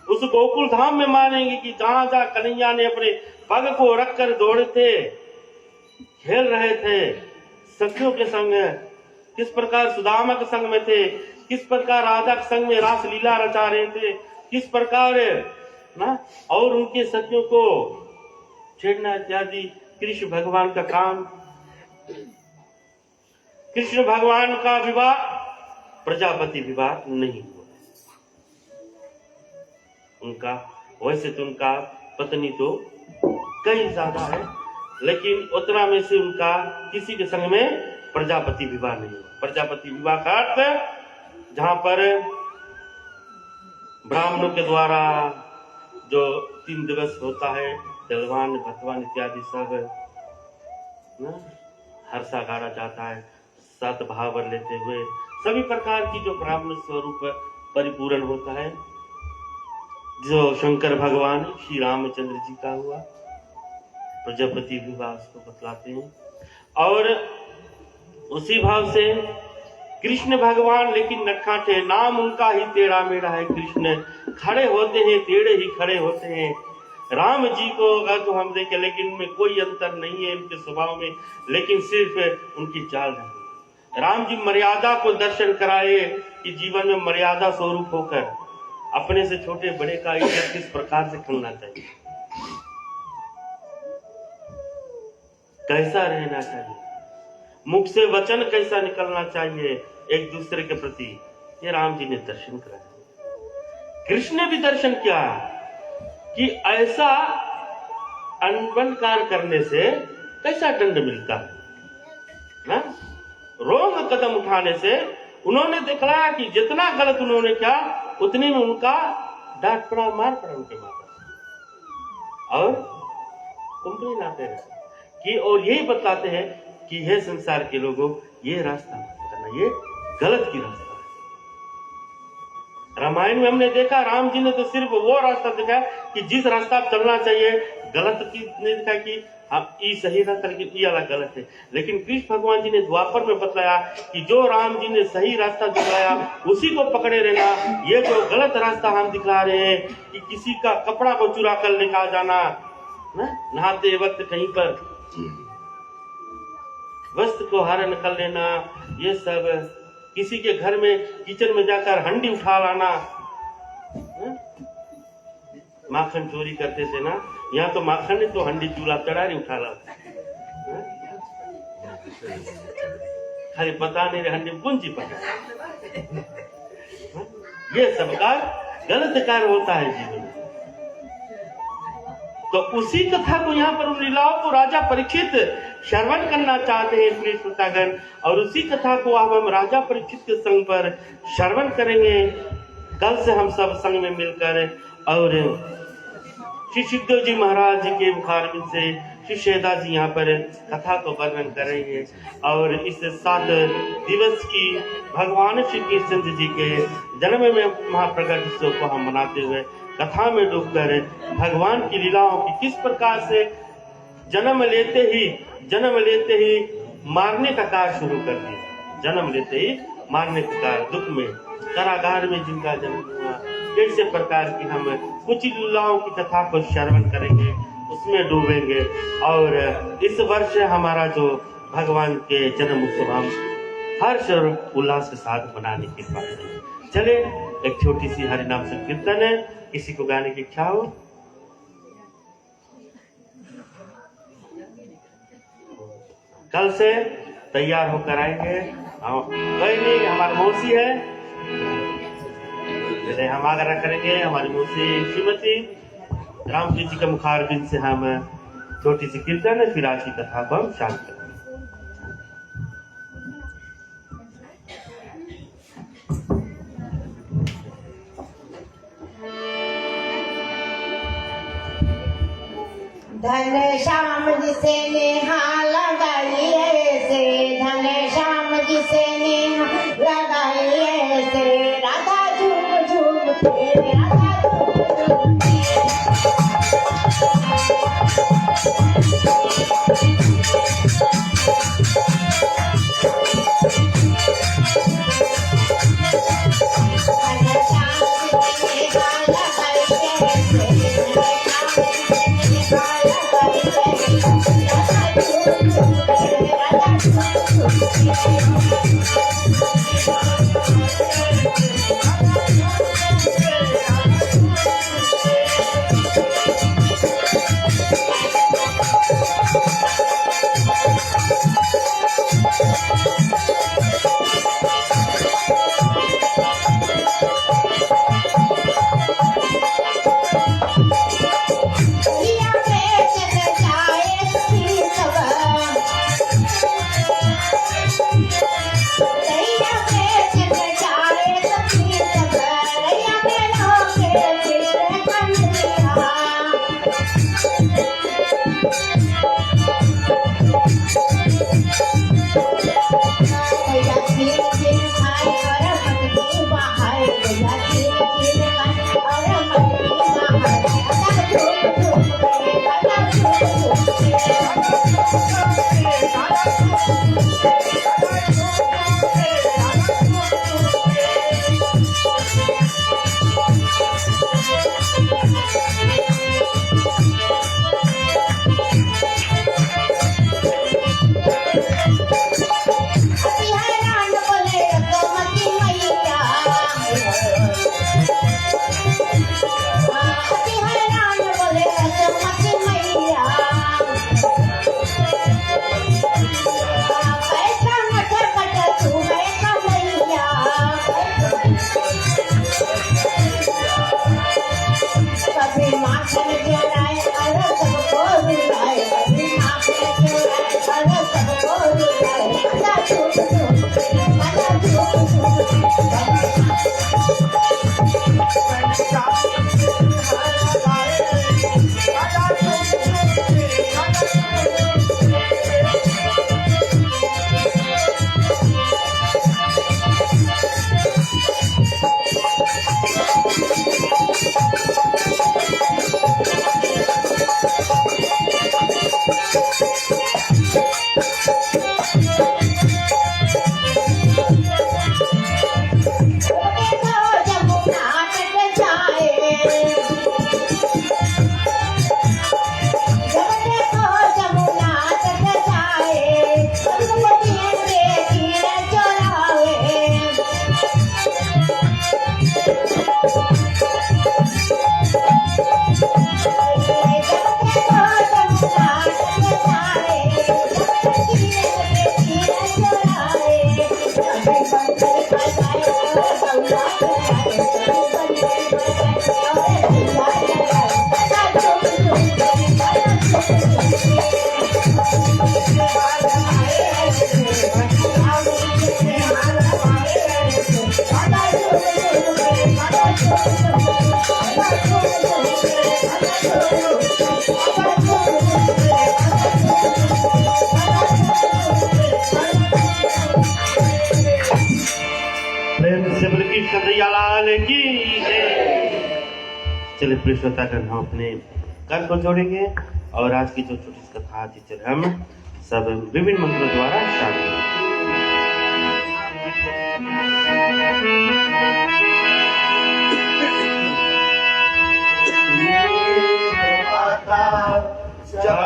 उस गोकुल धाम में मानेंगे कि जहां जहां कन्हैया ने अपने पग को रखकर दौड़े थे, खेल रहे थे, सखियों के संग किस प्रकार सुदामा के संग में थे, किस प्रकार राधा के संग में रास लीला रचा रहे थे, किस प्रकार ना और उनके सखियों को छेड़ना इत्यादि कृष्ण भगवान का काम। कृष्ण भगवान का विवाह प्रजापति विवाह नहीं हुआ उनका, वैसे तो उनका पत्नी तो कई ज्यादा है लेकिन उतना में से उनका किसी के संग में प्रजापति विवाह नहीं हुआ। प्रजापति विवाह का अर्थ जहां पर ब्राह्मणों के द्वारा जो 3 दिवस होता है, दलवान भतवान इत्यादि सब हर्षा गाड़ा जाता है, 7 भावर लेते हुए सभी प्रकार की जो ब्राह्मण स्वरूप परिपूर्ण होता है, जो शंकर भगवान श्री रामचंद्र जी का हुआ। प्रजापति विवाह उसको बतलाते हैं। और उसी भाव से कृष्ण भगवान लेकिन नटखाटे, नाम उनका ही टेढ़ा मेढ़ा है। कृष्ण खड़े होते हैं, टेढ़े ही खड़े होते हैं। राम जी को अगर तो हम देखें, लेकिन उनमें कोई अंतर नहीं है उनके स्वभाव में, लेकिन सिर्फ उनकी चाल है। राम जी मर्यादा को दर्शन कराए कि जीवन में मर्यादा स्वरूप होकर अपने से छोटे बड़े का इज्जत किस प्रकार से करना चाहिए, कैसा रहना चाहिए, मुख से वचन कैसा निकलना चाहिए एक दूसरे के प्रति, ये राम जी ने दर्शन कराया। कृष्ण ने भी दर्शन किया कि ऐसा अनबन कार्य करने से कैसा दंड मिलता है ना। रोंग कदम उठाने से उन्होंने दिखलाया कि जितना गलत उन्होंने किया उतने में उनका डांट पड़ा, मार पड़ा उनके माता। और कंप्लेन आते हैं कि, और यही बताते हैं कि हे संसार के लोगों, ये रास्ता मत करना, ये गलत की रास्ता है। रामायण में हमने देखा, राम जी ने तो सिर्फ वो रास्ता दिखाया कि जिस रास्ता चलना चाहिए, गलत की नहीं दिखाया कि हम ये सही रास्ता लेकिन ये अलग गलत है। लेकिन कृष्ण भगवान जी ने द्वापर में बतलाया कि जो राम जी ने सही रास्ता दिखाया उसी को पकड़े रहना। ये जो गलत रास्ता हम दिखला रहे हैं कि किसी का कपड़ा को चुरा कर लेकर जाना, नहाते वक्त कहीं पर वस्त्र को हरण कर लेना, ये सब किसी के घर में किचन में जाकर हंडी उठा लाना, माखन चोरी करते थे ना, यहाँ तो माखन नहीं तो हंडी चूल्हा चढ़ारी उठा ला, खाली पता नहीं हंडी पूंजी पका। ये सब का गलत कार्य होता है जीवन में। तो उसी कथा को यहाँ पर उन लीलाओं को राजा परीक्षित श्रवण करना चाहते हैं प्रिय श्रोतागण, और उसी कथा को अब हम राजा परीक्षित के संग पर श्रवण करेंगे कल से हम सब संग में मिलकर। और श्री सुखदेव जी महाराज के मुखारबिंद से श्री शेदा जी यहाँ पर कथा को वर्णन करेंगे। और इस 7 दिवस की भगवान श्री कृष्ण जी के जन्म में महाप्रगट उत्सव को हम मनाते हुए कथा में डूबकर भगवान की लीलाओं की किस प्रकार से जन्म लेते ही मारने का कार्य शुरू कर दिया। जन्म लेते ही मारने का कार्य, दुख में कारागार में जिनका जन्म हुआ, कैसे प्रकार की हम कुछ लीलाओं की कथा को श्रवण करेंगे, उसमें डूबेंगे। और इस वर्ष हमारा जो भगवान के जन्म उत्सव हम हर्ष और उल्लास के साथ मनाने की बात है। चले एक छोटी सी हरिनाम संकीर्तन है, किसी को गाने की इच्छा हो? कल से तैयार होकर आएंगे। कोई नहीं, हमारी मौसी है, जैसे हम आग्रह करेंगे हमारी मौसी श्रीमती राम जी के मुखारबिंद से हम छोटी सी कीर्तन है, फिर आज की कथा को हम शांत करेंगे। धन श्याम जी से नेहा लगाइए से, धन श्याम जी से नेहा लगाइए से, राधा झूम झूम के, राधा झूम झूम प्रेम से बोले कृष्ण दयालाल की जय। चलिए प्रिय श्रोतागण, हम अपने कर को जोड़ेंगे और आज की जो छोटी सी कथा थी, चले हम सब विभिन्न मंत्रों द्वारा शामिल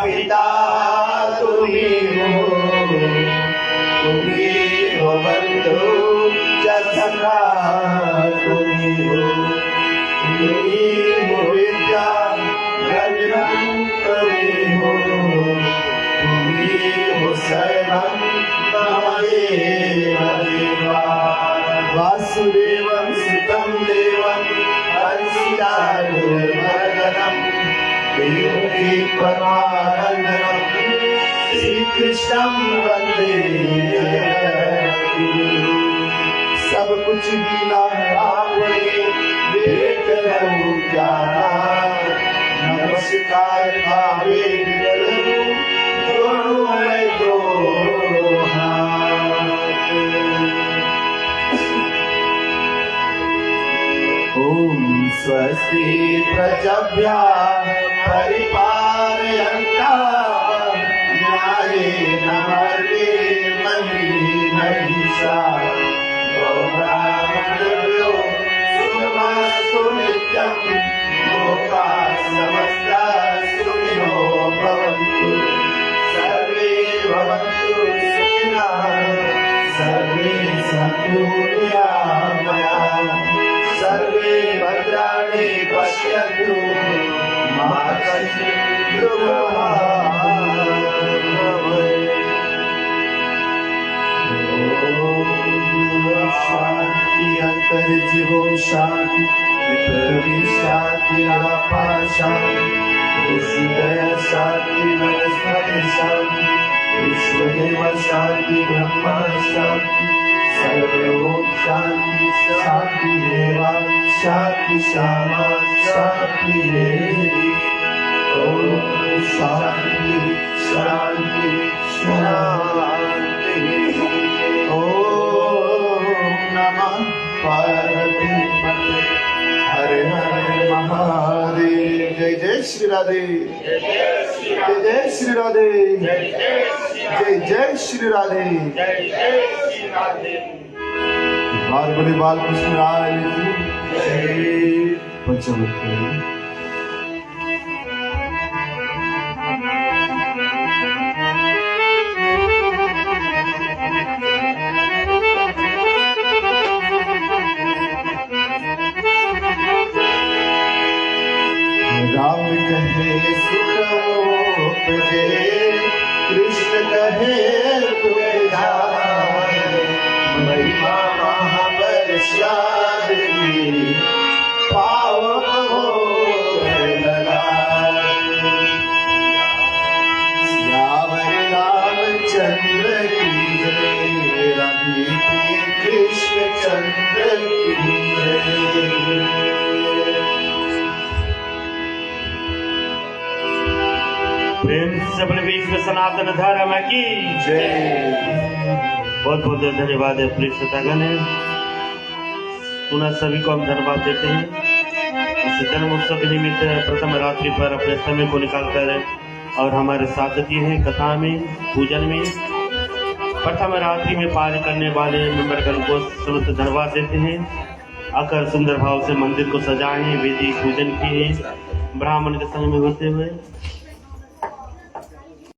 पिता तुम्ही हो, तुम्ही हो बंधु सखा, तुम्ही हो, तुम्ही हो विद्या रंजन, तुम्ही हो, तुम्ही हो सर्वं तमदेव देवा। वासुदेवं सुतं देवं हंसितानूर्मर्दनम् देवकी परमानंदनम् श्री कृष्णं वंदे जगद्गुरुम्। सब कुछ दीना आपने देख रहूं जाना, नमस्कार भावे विदलूं जोड़ूं मैं दो हाथ। ओम स्वस्ति प्रजभ्यः परिपालयन्तः न्यायेन मार्गेण महीम् महिषाः। ब्राह्मणेभ्यो शुभमस्तु नित्यं, लोकाः समस्ताः सुखिनो भवन्तु। सर्वे भवन्तु सुखिनः, सर्वे सन्तु निरामयाः, सर्वे भद्राणि पश्यन्तु मा कश्चित् दुर्भाग्यं भवेत्। शांति अंतर्जीवो शांति, पृथ्वी शांति अपार शांति, ऋषिदय शांति वनस्पति शांति, विश्वदेव शांति ब्रह्मा शांति, सर्वलोक शांति शांति देवा शांति श्यामा शांति देवी। ओम शांति शांति शांति। नमः पार्वती हरे हरे महादेव। जय जय श्री राधे, जय जय श्री राधे। जय जय श्री राधे। जय जय श्री राधे। बार बड़े बाल कृष्ण राय जय। पंचमुखी राम कहे सुख उपजे, कृष्ण कहे दुख जाए। महिमा महाबलशाली पावन हो लगाए। सियावर रामचंद्र की जय, रघुपति कृष्ण चंद्र की जय। प्रेम से बोले विश्व सनातन धर्म की जय। बहुत बहुत धन्यवाद है प्रिय श्रोतागण। पुनः सभी को हम धन्यवाद देते हैं इस जन्म उत्सव के निमित्त प्रथम रात्रि पर अपने समय को निकालकर और हमारे साथ दिए हैं कथा में पूजन में। प्रथम रात्रि में पार करने वाले मेंबरगण को समस्त धन्यवाद देते हैं। आकर सुंदर भाव से मंदिर को सजाएं, वेदी पूजन किए ब्राह्मण के संग में होते हुए